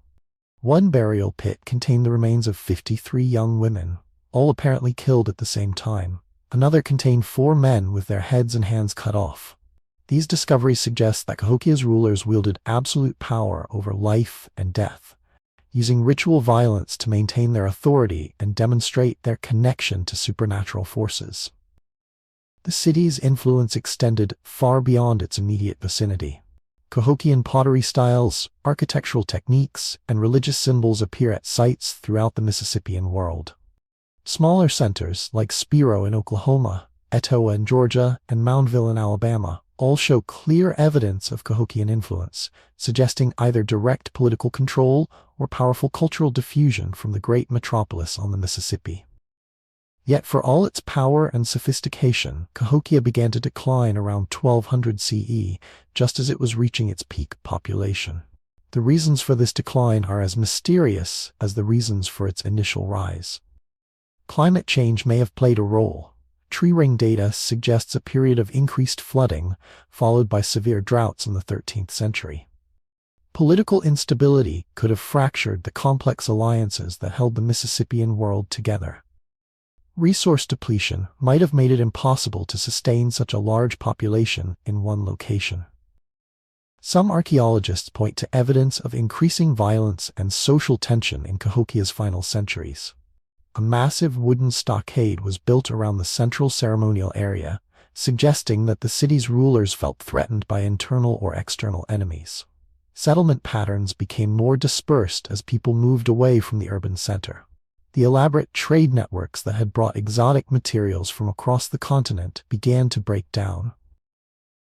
[SPEAKER 1] One burial pit contained the remains of 53 young women, all apparently killed at the same time. Another contained 4 men with their heads and hands cut off. These discoveries suggest that Cahokia's rulers wielded absolute power over life and death, using ritual violence to maintain their authority and demonstrate their connection to supernatural forces. The city's influence extended far beyond its immediate vicinity. Cahokian pottery styles, architectural techniques, and religious symbols appear at sites throughout the Mississippian world. Smaller centers like Spiro in Oklahoma, Etowah in Georgia, and Moundville in Alabama all show clear evidence of Cahokian influence, suggesting either direct political control or powerful cultural diffusion from the great metropolis on the Mississippi. Yet for all its power and sophistication, Cahokia began to decline around 1200 CE, just as it was reaching its peak population. The reasons for this decline are as mysterious as the reasons for its initial rise. Climate change may have played a role. Tree ring data suggests a period of increased flooding, followed by severe droughts in the 13th century. Political instability could have fractured the complex alliances that held the Mississippian world together. Resource depletion might have made it impossible to sustain such a large population in one location. Some archaeologists point to evidence of increasing violence and social tension in Cahokia's final centuries. A massive wooden stockade was built around the central ceremonial area, suggesting that the city's rulers felt threatened by internal or external enemies. Settlement patterns became more dispersed as people moved away from the urban center. The elaborate trade networks that had brought exotic materials from across the continent began to break down.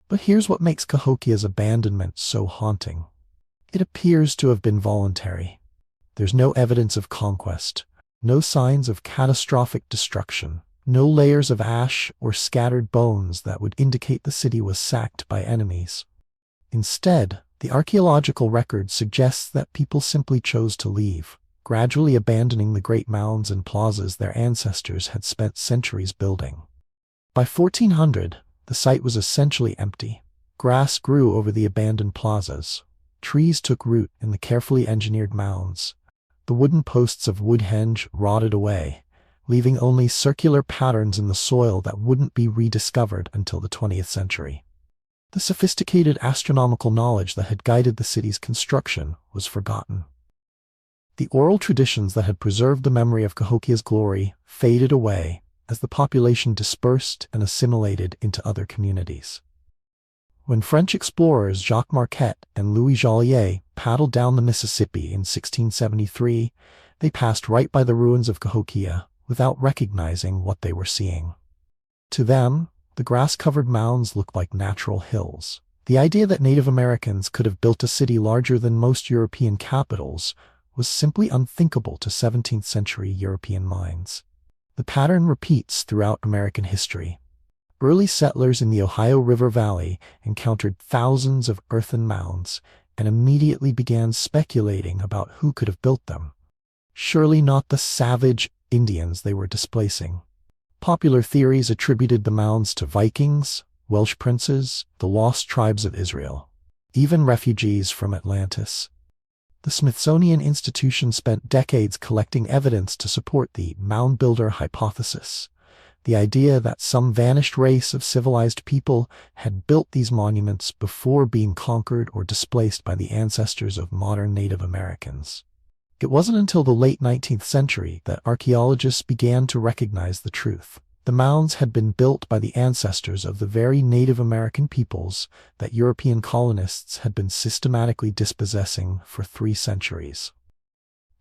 [SPEAKER 1] But here's what makes Cahokia's abandonment so haunting. It appears to have been voluntary. There's no evidence of conquest, no signs of catastrophic destruction, no layers of ash or scattered bones that would indicate the city was sacked by enemies. Instead, the archaeological record suggests that people simply chose to leave, gradually abandoning the great mounds and plazas their ancestors had spent centuries building. By 1400, the site was essentially empty. Grass grew over the abandoned plazas. Trees took root in the carefully engineered mounds. The wooden posts of Woodhenge rotted away, leaving only circular patterns in the soil that wouldn't be rediscovered until the 20th century. The sophisticated astronomical knowledge that had guided the city's construction was forgotten. The oral traditions that had preserved the memory of Cahokia's glory faded away as the population dispersed and assimilated into other communities. When French explorers Jacques Marquette and Louis Joliet paddled down the Mississippi in 1673, they passed right by the ruins of Cahokia without recognizing what they were seeing. To them, the grass-covered mounds looked like natural hills. The idea that Native Americans could have built a city larger than most European capitals was simply unthinkable to 17th-century European minds. The pattern repeats throughout American history. Early settlers in the Ohio River Valley encountered thousands of earthen mounds and immediately began speculating about who could have built them. Surely not the savage Indians they were displacing. Popular theories attributed the mounds to Vikings, Welsh princes, the lost tribes of Israel, even refugees from Atlantis. The Smithsonian Institution spent decades collecting evidence to support the mound builder hypothesis, the idea that some vanished race of civilized people had built these monuments before being conquered or displaced by the ancestors of modern Native Americans. It wasn't until the late 19th century that archaeologists began to recognize the truth. The mounds had been built by the ancestors of the very Native American peoples that European colonists had been systematically dispossessing for 3 centuries.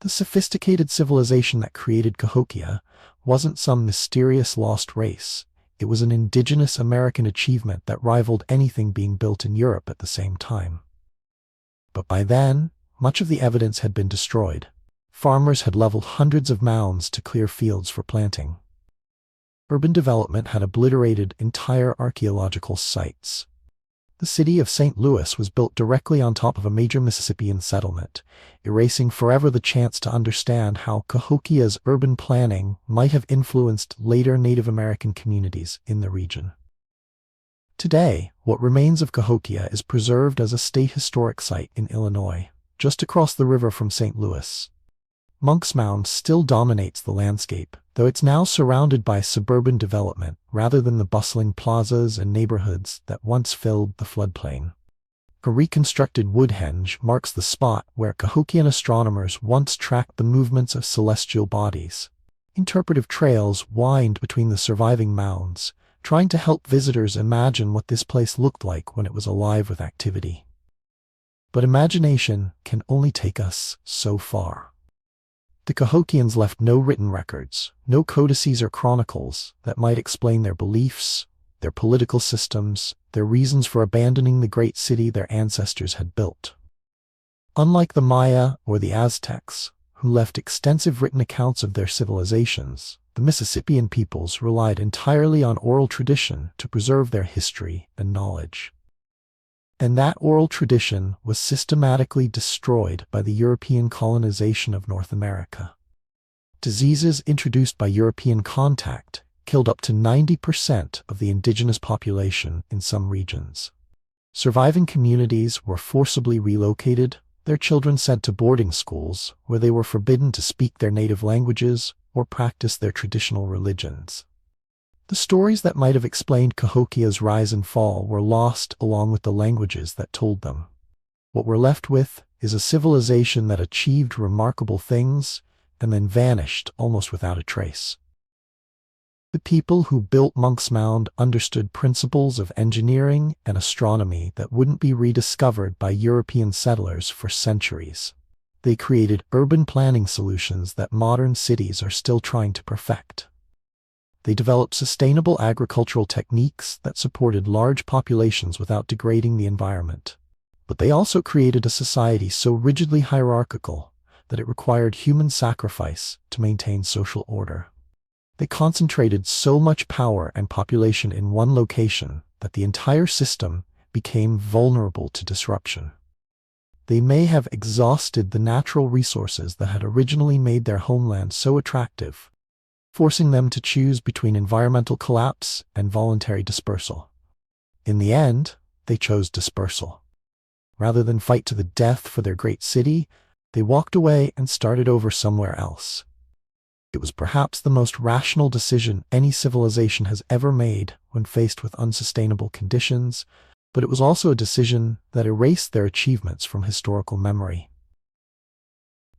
[SPEAKER 1] The sophisticated civilization that created Cahokia wasn't some mysterious lost race. It was an indigenous American achievement that rivaled anything being built in Europe at the same time. But by then, much of the evidence had been destroyed. Farmers had leveled hundreds of mounds to clear fields for planting. Urban development had obliterated entire archaeological sites. The city of St. Louis was built directly on top of a major Mississippian settlement, erasing forever the chance to understand how Cahokia's urban planning might have influenced later Native American communities in the region. Today, what remains of Cahokia is preserved as a state historic site in Illinois, just across the river from St. Louis. Monk's Mound still dominates the landscape, though it's now surrounded by suburban development rather than the bustling plazas and neighborhoods that once filled the floodplain. A reconstructed Woodhenge marks the spot where Cahokian astronomers once tracked the movements of celestial bodies. Interpretive trails wind between the surviving mounds, trying to help visitors imagine what this place looked like when it was alive with activity. But imagination can only take us so far. The Cahokians left no written records, no codices or chronicles that might explain their beliefs, their political systems, their reasons for abandoning the great city their ancestors had built. Unlike the Maya or the Aztecs, who left extensive written accounts of their civilizations, the Mississippian peoples relied entirely on oral tradition to preserve their history and knowledge. And that oral tradition was systematically destroyed by the European colonization of North America. Diseases introduced by European contact killed up to 90% of the indigenous population in some regions. Surviving communities were forcibly relocated, their children sent to boarding schools where they were forbidden to speak their native languages or practice their traditional religions. The stories that might have explained Cahokia's rise and fall were lost along with the languages that told them. What we're left with is a civilization that achieved remarkable things, and then vanished almost without a trace. The people who built Monk's Mound understood principles of engineering and astronomy that wouldn't be rediscovered by European settlers for centuries. They created urban planning solutions that modern cities are still trying to perfect. They developed sustainable agricultural techniques that supported large populations without degrading the environment. But they also created a society so rigidly hierarchical that it required human sacrifice to maintain social order. They concentrated so much power and population in one location that the entire system became vulnerable to disruption. They may have exhausted the natural resources that had originally made their homeland so attractive, forcing them to choose between environmental collapse and voluntary dispersal. In the end, they chose dispersal. Rather than fight to the death for their great city, they walked away and started over somewhere else. It was perhaps the most rational decision any civilization has ever made when faced with unsustainable conditions, but it was also a decision that erased their achievements from historical memory.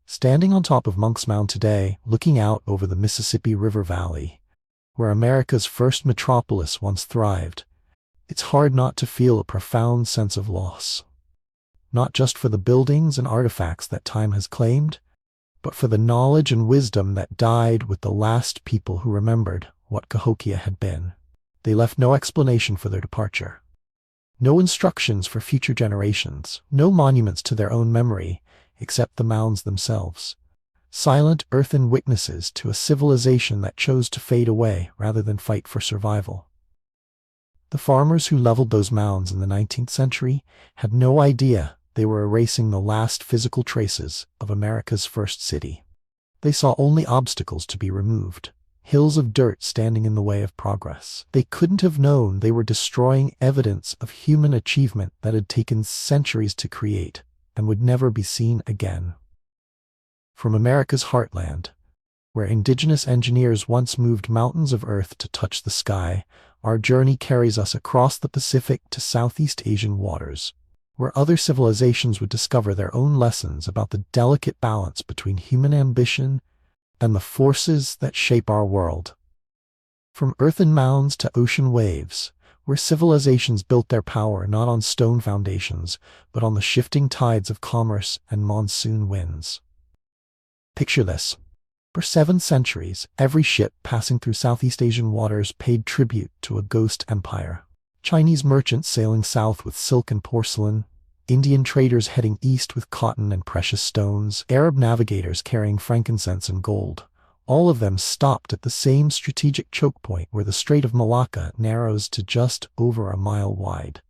[SPEAKER 1] Standing on top of Monk's Mound today, looking out over the Mississippi River Valley, where America's first metropolis once thrived, it's hard not to feel a profound sense of loss. Not just for the buildings and artifacts that time has claimed, but for the knowledge and wisdom that died with the last people who remembered what Cahokia had been. They left no explanation for their departure. No instructions for future generations, no monuments to their own memory, except the mounds themselves. Silent earthen witnesses to a civilization that chose to fade away rather than fight for survival. The farmers who leveled those mounds in the 19th century had no idea they were erasing the last physical traces of America's first city. They saw only obstacles to be removed, hills of dirt standing in the way of progress. They couldn't have known they were destroying evidence of human achievement that had taken centuries to create and would never be seen again. From America's heartland, where indigenous engineers once moved mountains of earth to touch the sky, our journey carries us across the Pacific to Southeast Asian waters, where other civilizations would discover their own lessons about the delicate balance between human ambition and the forces that shape our world. From earthen mounds to ocean waves, where civilizations built their power not on stone foundations, but on the shifting tides of commerce and monsoon winds. Picture this. For 7 centuries, every ship passing through Southeast Asian waters paid tribute to a ghost empire. Chinese merchants sailing south with silk and porcelain, Indian traders heading east with cotton and precious stones, Arab navigators carrying frankincense and gold. All of them stopped at the same strategic choke point where the Strait of Malacca narrows to just over a mile wide.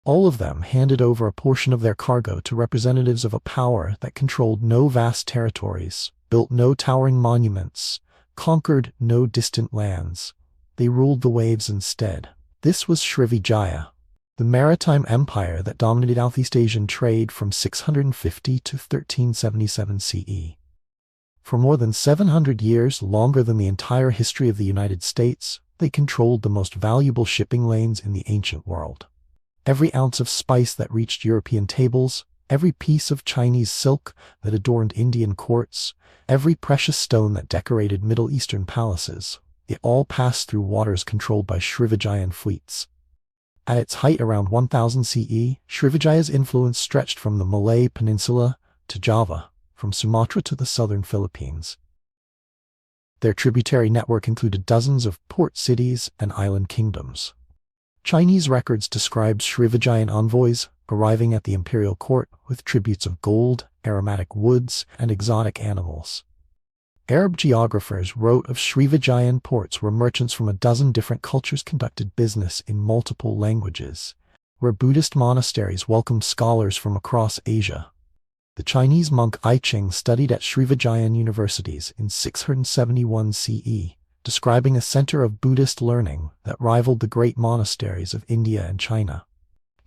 [SPEAKER 1] All of them handed over a portion of their cargo to representatives of a power that controlled no vast territories, built no towering monuments, conquered no distant lands. They ruled the waves instead. This was Srivijaya, the maritime empire that dominated Southeast Asian trade from 650 to 1377 CE. For more than 700 years, longer than the entire history of the United States, they controlled the most valuable shipping lanes in the ancient world. Every ounce of spice that reached European tables, every piece of Chinese silk that adorned Indian courts, every precious stone that decorated Middle Eastern palaces, it all passed through waters controlled by Srivijayan fleets. At its height around 1000 CE, Srivijaya's influence stretched from the Malay Peninsula to Java, from Sumatra to the southern Philippines. Their tributary network included dozens of port cities and island kingdoms. Chinese records describe Srivijayan envoys arriving at the imperial court with tributes of gold, aromatic woods, and exotic animals. Arab geographers wrote of Srivijayan ports where merchants from a dozen different cultures conducted business in multiple languages, where Buddhist monasteries welcomed scholars from across Asia. The Chinese monk I Ching studied at Srivijayan universities in 671 CE, describing a center of Buddhist learning that rivaled the great monasteries of India and China.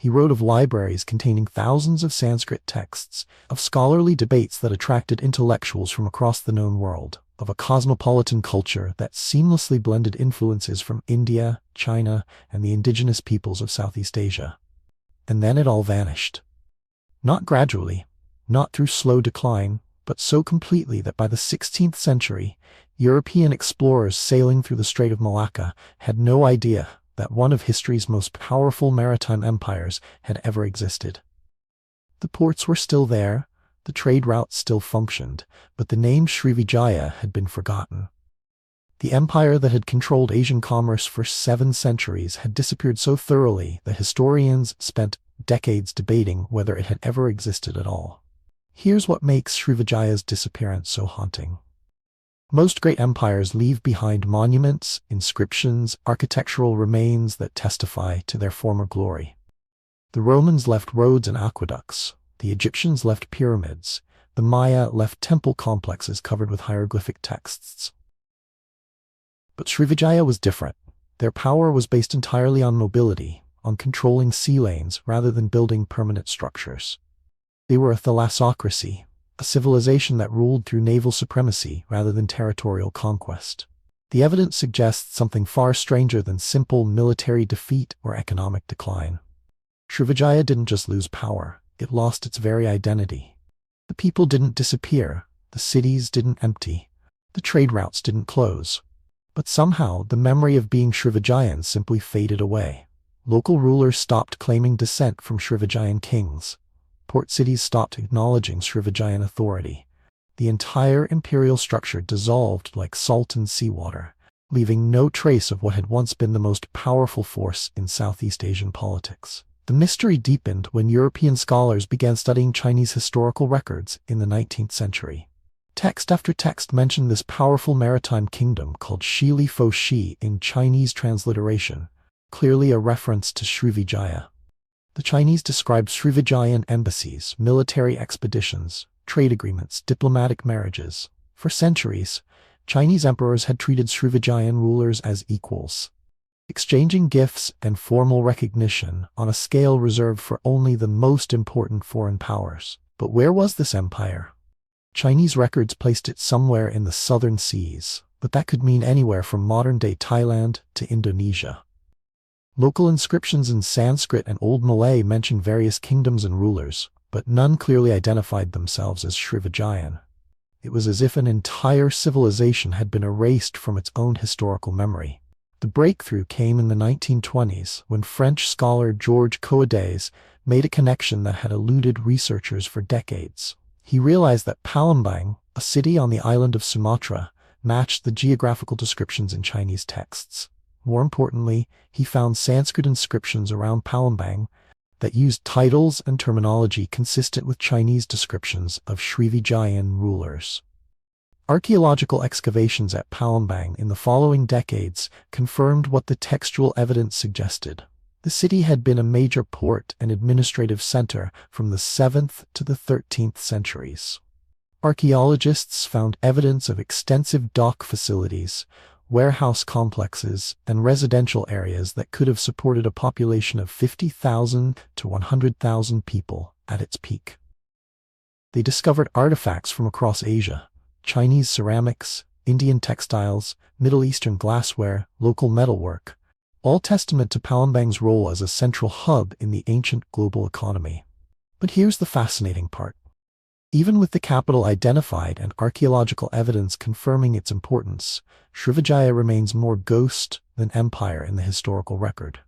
[SPEAKER 1] He wrote of libraries containing thousands of Sanskrit texts, of scholarly debates that attracted intellectuals from across the known world, of a cosmopolitan culture that seamlessly blended influences from India, China, and the indigenous peoples of Southeast Asia. And then it all vanished. Not gradually, not through slow decline, but so completely that by the 16th century, European explorers sailing through the Strait of Malacca had no idea that one of history's most powerful maritime empires had ever existed. The ports were still there, the trade routes still functioned, but the name Srivijaya had been forgotten. The empire that had controlled Asian commerce for 7 centuries had disappeared so thoroughly that historians spent decades debating whether it had ever existed at all. Here's what makes Srivijaya's disappearance so haunting. Most great empires leave behind monuments, inscriptions, architectural remains that testify to their former glory. The Romans left roads and aqueducts, the Egyptians left pyramids, the Maya left temple complexes covered with hieroglyphic texts. But Srivijaya was different. Their power was based entirely on mobility, on controlling sea lanes rather than building permanent structures. They were a thalassocracy, a civilization that ruled through naval supremacy rather than territorial conquest. The evidence suggests something far stranger than simple military defeat or economic decline. Srivijaya didn't just lose power, it lost its very identity. The people didn't disappear, the cities didn't empty, the trade routes didn't close. But somehow, the memory of being Srivijayan simply faded away. Local rulers stopped claiming descent from Srivijayan kings. Port cities stopped acknowledging Srivijayan authority. The entire imperial structure dissolved like salt in seawater, leaving no trace of what had once been the most powerful force in Southeast Asian politics. The mystery deepened when European scholars began studying Chinese historical records in the 19th century. Text after text mentioned this powerful maritime kingdom called Shili Fo Shi in Chinese transliteration, clearly a reference to Srivijaya. The Chinese described Srivijayan embassies, military expeditions, trade agreements, diplomatic marriages. For centuries, Chinese emperors had treated Srivijayan rulers as equals, exchanging gifts and formal recognition on a scale reserved for only the most important foreign powers. But where was this empire? Chinese records placed it somewhere in the southern seas, but that could mean anywhere from modern-day Thailand to Indonesia. Local inscriptions in Sanskrit and Old Malay mention various kingdoms and rulers, but none clearly identified themselves as Srivijayan. It was as if an entire civilization had been erased from its own historical memory. The breakthrough came in the 1920s when French scholar Georges Coedes made a connection that had eluded researchers for decades. He realized that Palembang, a city on the island of Sumatra, matched the geographical descriptions in Chinese texts. More importantly, he found Sanskrit inscriptions around Palembang that used titles and terminology consistent with Chinese descriptions of Srivijayan rulers. Archaeological excavations at Palembang in the following decades confirmed what the textual evidence suggested. The city had been a major port and administrative center from the 7th to the 13th centuries. Archaeologists found evidence of extensive dock facilities, warehouse complexes, and residential areas that could have supported a population of 50,000 to 100,000 people at its peak. They discovered artifacts from across Asia: Chinese ceramics, Indian textiles, Middle Eastern glassware, local metalwork, all testament to Palembang's role as a central hub in the ancient global economy. But here's the fascinating part. Even with the capital identified and archaeological evidence confirming its importance, Srivijaya remains more ghost than empire in the historical record.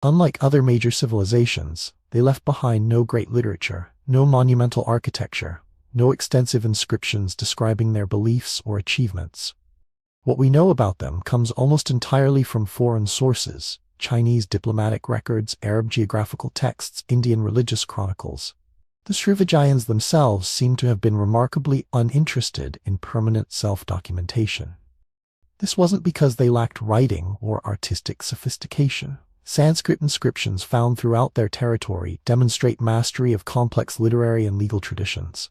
[SPEAKER 1] Unlike other major civilizations, they left behind no great literature, no monumental architecture, no extensive inscriptions describing their beliefs or achievements. What we know about them comes almost entirely from foreign sources: Chinese diplomatic records, Arab geographical texts, Indian religious chronicles. The Srivijayans themselves seem to have been remarkably uninterested in permanent self-documentation. This wasn't because they lacked writing or artistic sophistication. Sanskrit inscriptions found throughout their territory demonstrate mastery of complex literary and legal traditions.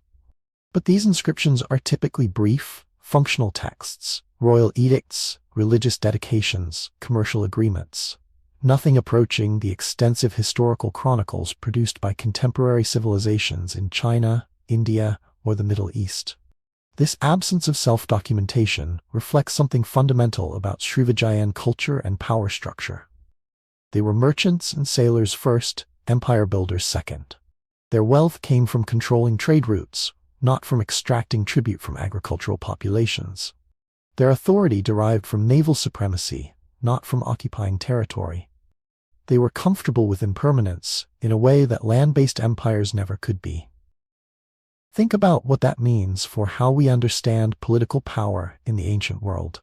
[SPEAKER 1] But these inscriptions are typically brief, functional texts: royal edicts, religious dedications, commercial agreements. Nothing approaching the extensive historical chronicles produced by contemporary civilizations in China, India, or the Middle East. This absence of self-documentation reflects something fundamental about Srivijayan culture and power structure. They were merchants and sailors first, empire builders second. Their wealth came from controlling trade routes, not from extracting tribute from agricultural populations. Their authority derived from naval supremacy, not from occupying territory. They were comfortable with impermanence in a way that land-based empires never could be. Think about what that means for how we understand political power in the ancient world.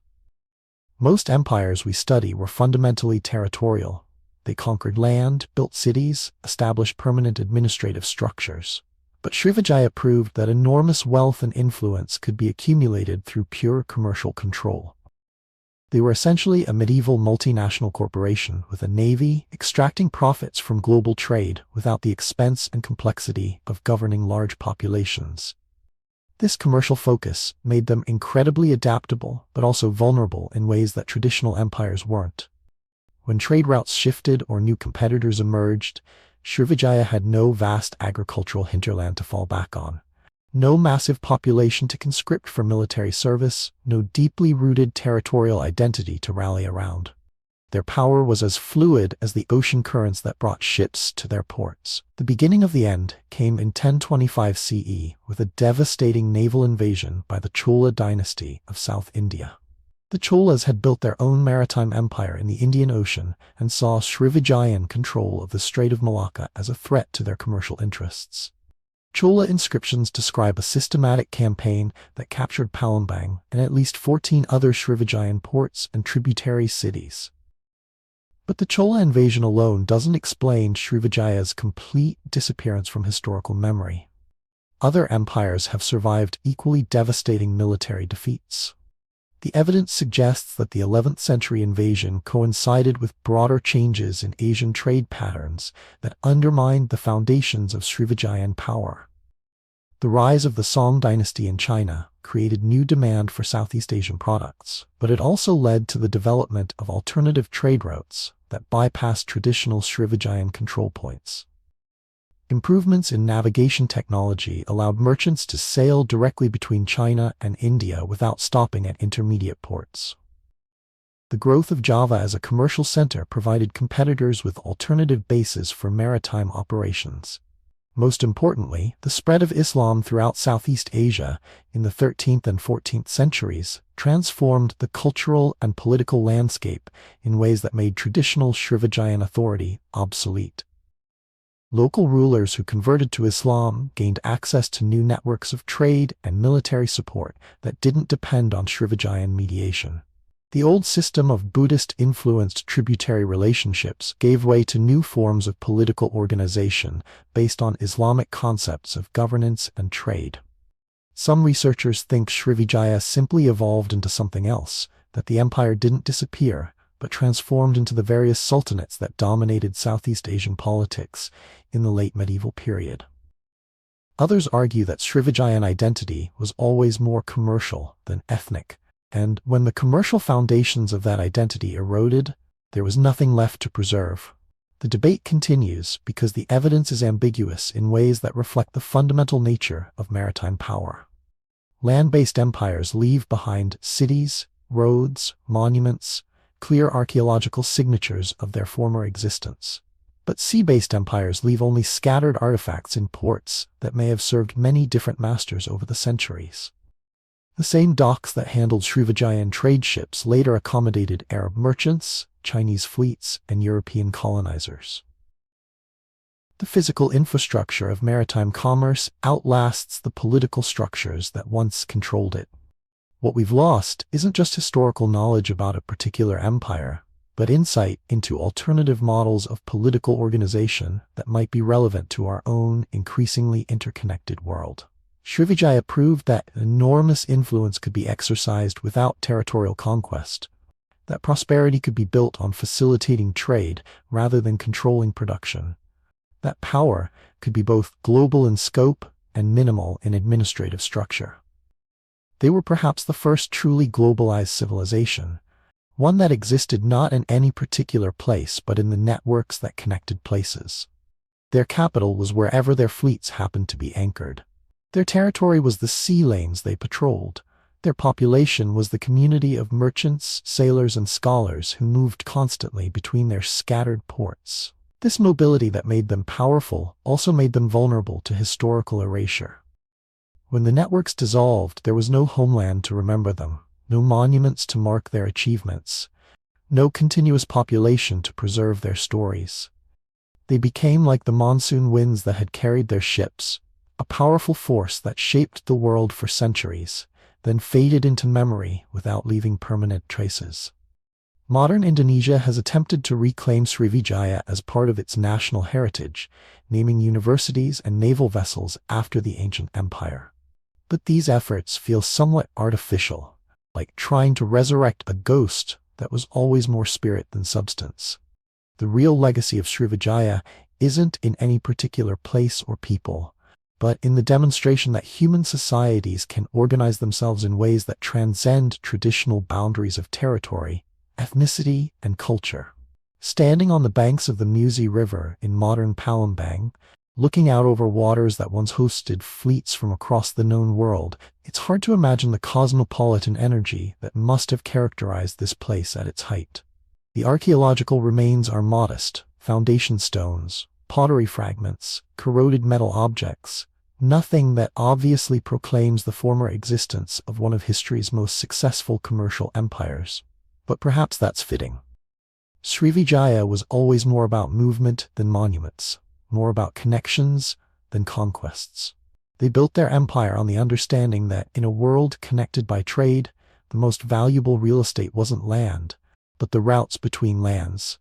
[SPEAKER 1] Most empires we study were fundamentally territorial. They conquered land, built cities, established permanent administrative structures. But Srivijaya proved that enormous wealth and influence could be accumulated through pure commercial control. They were essentially a medieval multinational corporation with a navy extracting profits from global trade without the expense and complexity of governing large populations. This commercial focus made them incredibly adaptable but also vulnerable in ways that traditional empires weren't. When trade routes shifted or new competitors emerged, Srivijaya had no vast agricultural hinterland to fall back on. No massive population to conscript for military service, no deeply rooted territorial identity to rally around. Their power was as fluid as the ocean currents that brought ships to their ports. The beginning of the end came in 1025 CE with a devastating naval invasion by the Chola dynasty of South India. The Cholas had built their own maritime empire in the Indian Ocean and saw Srivijayan control of the Strait of Malacca as a threat to their commercial interests. Chola inscriptions describe a systematic campaign that captured Palembang and at least 14 other Srivijayan ports and tributary cities. But the Chola invasion alone doesn't explain Srivijaya's complete disappearance from historical memory. Other empires have survived equally devastating military defeats. The evidence suggests that the 11th century invasion coincided with broader changes in Asian trade patterns that undermined the foundations of Srivijayan power. The rise of the Song dynasty in China created new demand for Southeast Asian products, but it also led to the development of alternative trade routes that bypassed traditional Srivijayan control points. Improvements in navigation technology allowed merchants to sail directly between China and India without stopping at intermediate ports. The growth of Java as a commercial center provided competitors with alternative bases for maritime operations. Most importantly, the spread of Islam throughout Southeast Asia in the 13th and 14th centuries transformed the cultural and political landscape in ways that made traditional Srivijayan authority obsolete. Local rulers who converted to Islam gained access to new networks of trade and military support that didn't depend on Srivijayan mediation. The old system of Buddhist-influenced tributary relationships gave way to new forms of political organization based on Islamic concepts of governance and trade. Some researchers think Srivijaya simply evolved into something else, that the empire didn't disappear, but transformed into the various sultanates that dominated Southeast Asian politics in the late medieval period. Others argue that Srivijayan identity was always more commercial than ethnic, and when the commercial foundations of that identity eroded, there was nothing left to preserve. The debate continues because the evidence is ambiguous in ways that reflect the fundamental nature of maritime power. Land-based empires leave behind cities, roads, monuments, clear archaeological signatures of their former existence. But sea-based empires leave only scattered artifacts in ports that may have served many different masters over the centuries. The same docks that handled Srivijayan trade ships later accommodated Arab merchants, Chinese fleets, and European colonizers. The physical infrastructure of maritime commerce outlasts the political structures that once controlled it. What we've lost isn't just historical knowledge about a particular empire, but insight into alternative models of political organization that might be relevant to our own increasingly interconnected world. Srivijaya proved that enormous influence could be exercised without territorial conquest, that prosperity could be built on facilitating trade rather than controlling production, that power could be both global in scope and minimal in administrative structure. They were perhaps the first truly globalized civilization, one that existed not in any particular place but in the networks that connected places. Their capital was wherever their fleets happened to be anchored. Their territory was the sea lanes they patrolled. Their population was the community of merchants, sailors, and scholars who moved constantly between their scattered ports. This mobility that made them powerful also made them vulnerable to historical erasure. When the networks dissolved, there was no homeland to remember them, no monuments to mark their achievements, no continuous population to preserve their stories. They became like the monsoon winds that had carried their ships, a powerful force that shaped the world for centuries, then faded into memory without leaving permanent traces. Modern Indonesia has attempted to reclaim Srivijaya as part of its national heritage, naming universities and naval vessels after the ancient empire. But these efforts feel somewhat artificial, like trying to resurrect a ghost that was always more spirit than substance. The real legacy of Srivijaya isn't in any particular place or people, but in the demonstration that human societies can organize themselves in ways that transcend traditional boundaries of territory, ethnicity, and culture. Standing on the banks of the Musi River in modern Palembang, looking out over waters that once hosted fleets from across the known world, it's hard to imagine the cosmopolitan energy that must have characterized this place at its height. The archaeological remains are modest: foundation stones, pottery fragments, corroded metal objects, nothing that obviously proclaims the former existence of one of history's most successful commercial empires. But perhaps that's fitting. Srivijaya was always more about movement than monuments, more about connections than conquests. They built their empire on the understanding that in a world connected by trade, the most valuable real estate wasn't land, but the routes between lands.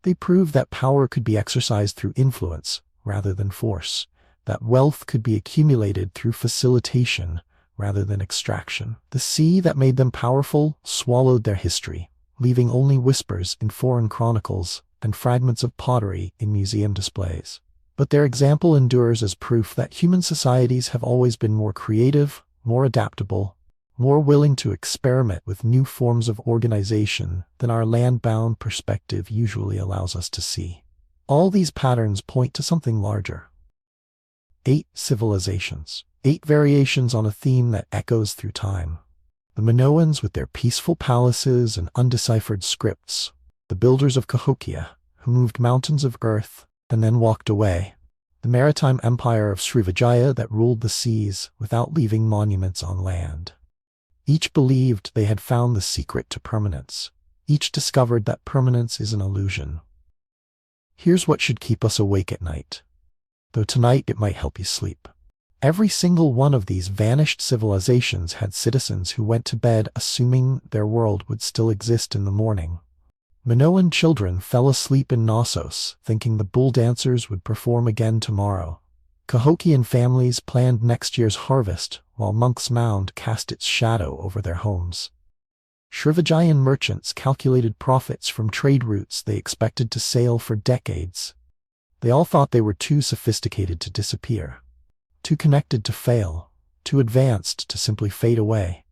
[SPEAKER 1] They proved that power could be exercised through influence rather than force, that wealth could be accumulated through facilitation rather than extraction. The sea that made them powerful swallowed their history, leaving only whispers in foreign chronicles and fragments of pottery in museum displays. But their example endures as proof that human societies have always been more creative, more adaptable, more willing to experiment with new forms of organization than our land-bound perspective usually allows us to see. All these patterns point to something larger. 8 civilizations. 8 variations on a theme that echoes through time. The Minoans with their peaceful palaces and undeciphered scripts. The builders of Cahokia, who moved mountains of earth and then walked away. The maritime empire of Srivijaya that ruled the seas without leaving monuments on land. Each believed they had found the secret to permanence. Each discovered that permanence is an illusion. Here's what should keep us awake at night, though tonight it might help you sleep. Every single one of these vanished civilizations had citizens who went to bed assuming their world would still exist in the morning. Minoan children fell asleep in Knossos, thinking the bull dancers would perform again tomorrow. Cahokian families planned next year's harvest, while Monk's Mound cast its shadow over their homes. Srivijayan merchants calculated profits from trade routes they expected to sail for decades. They all thought they were too sophisticated to disappear, too connected to fail, too advanced to simply fade away.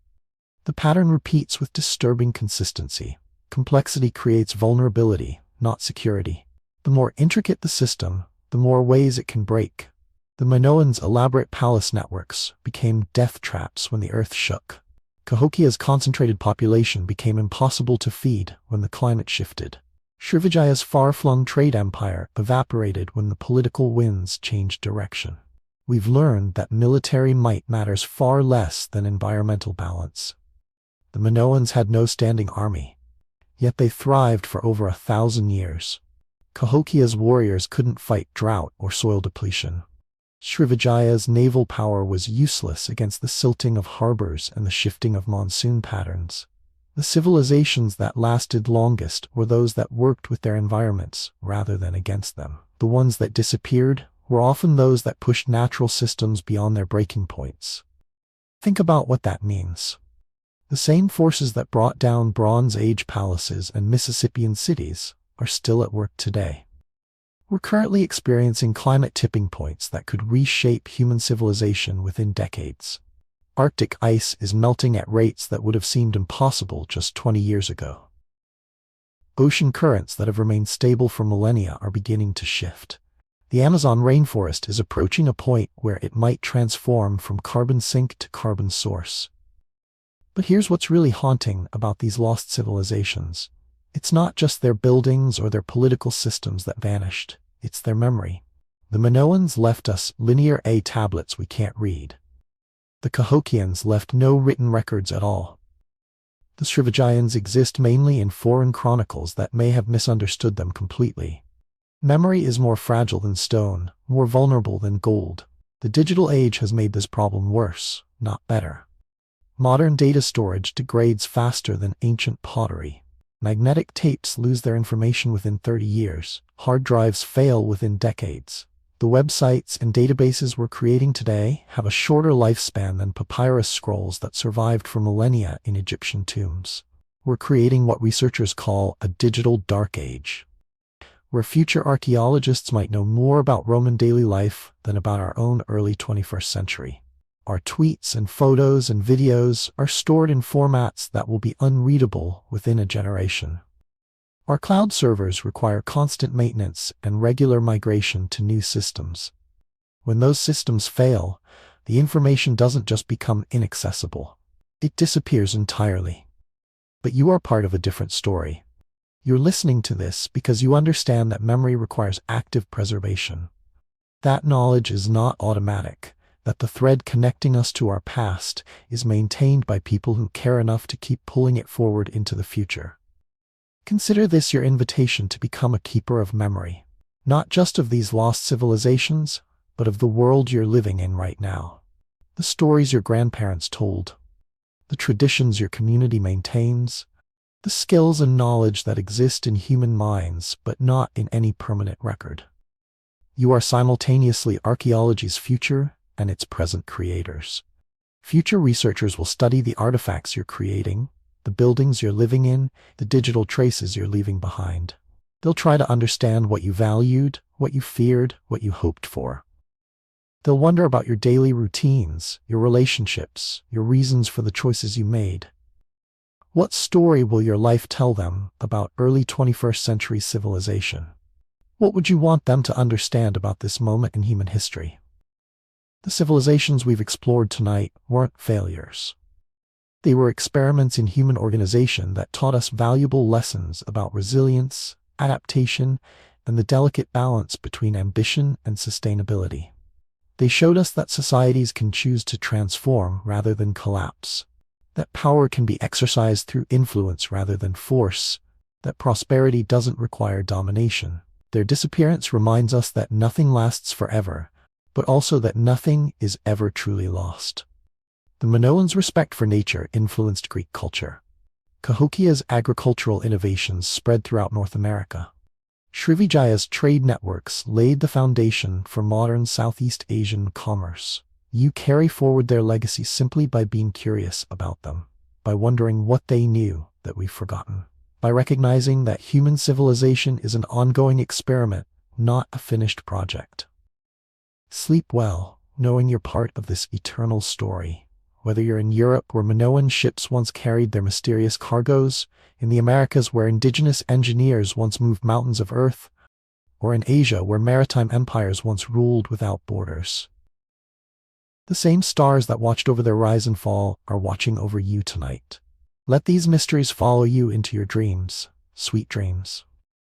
[SPEAKER 1] The pattern repeats with disturbing consistency. Complexity creates vulnerability, not security. The more intricate the system, the more ways it can break. The Minoans' elaborate palace networks became death traps when the earth shook. Cahokia's concentrated population became impossible to feed when the climate shifted. Srivijaya's far-flung trade empire evaporated when the political winds changed direction. We've learned that military might matters far less than environmental balance. The Minoans had no standing army, yet they thrived for over 1,000 years. Cahokia's warriors couldn't fight drought or soil depletion. Srivijaya's naval power was useless against the silting of harbors and the shifting of monsoon patterns. The civilizations that lasted longest were those that worked with their environments rather than against them. The ones that disappeared were often those that pushed natural systems beyond their breaking points. Think about what that means. The same forces that brought down Bronze Age palaces and Mississippian cities are still at work today. We're currently experiencing climate tipping points that could reshape human civilization within decades. Arctic ice is melting at rates that would have seemed impossible just 20 years ago. Ocean currents that have remained stable for millennia are beginning to shift. The Amazon rainforest is approaching a point where it might transform from carbon sink to carbon source. But here's what's really haunting about these lost civilizations. It's not just their buildings or their political systems that vanished, it's their memory. The Minoans left us linear A tablets we can't read. The Cahokians left no written records at all. The Srivijayans exist mainly in foreign chronicles that may have misunderstood them completely. Memory is more fragile than stone, more vulnerable than gold. The digital age has made this problem worse, not better. Modern data storage degrades faster than ancient pottery. Magnetic tapes lose their information within 30 years. Hard drives fail within decades. The websites and databases we're creating today have a shorter lifespan than papyrus scrolls that survived for millennia in Egyptian tombs. We're creating what researchers call a digital dark age, where future archaeologists might know more about Roman daily life than about our own early 21st century. Our tweets and photos and videos are stored in formats that will be unreadable within a generation. Our cloud servers require constant maintenance and regular migration to new systems. When those systems fail, the information doesn't just become inaccessible. It disappears entirely. But you are part of a different story. You're listening to this because you understand that memory requires active preservation. That knowledge is not automatic, that the thread connecting us to our past is maintained by people who care enough to keep pulling it forward into the future. Consider this your invitation to become a keeper of memory, not just of these lost civilizations, but of the world you're living in right now. The stories your grandparents told, the traditions your community maintains, the skills and knowledge that exist in human minds but not in any permanent record. You are simultaneously archaeology's future and its present creators. Future researchers will study the artifacts you're creating, the buildings you're living in, the digital traces you're leaving behind. They'll try to understand what you valued, what you feared, what you hoped for. They'll wonder about your daily routines, your relationships, your reasons for the choices you made. What story will your life tell them about early 21st century civilization? What would you want them to understand about this moment in human history? The civilizations we've explored tonight weren't failures. They were experiments in human organization that taught us valuable lessons about resilience, adaptation, and the delicate balance between ambition and sustainability. They showed us that societies can choose to transform rather than collapse, that power can be exercised through influence rather than force, that prosperity doesn't require domination. Their disappearance reminds us that nothing lasts forever, but also that nothing is ever truly lost. The Minoans' respect for nature influenced Greek culture. Cahokia's agricultural innovations spread throughout North America. Srivijaya's trade networks laid the foundation for modern Southeast Asian commerce. You carry forward their legacy simply by being curious about them, by wondering what they knew that we've forgotten, by recognizing that human civilization is an ongoing experiment, not a finished project. Sleep well, knowing you're part of this eternal story. Whether you're in Europe where Minoan ships once carried their mysterious cargoes, in the Americas where indigenous engineers once moved mountains of earth, or in Asia where maritime empires once ruled without borders. The same stars that watched over their rise and fall are watching over you tonight. Let these mysteries follow you into your dreams. Sweet dreams.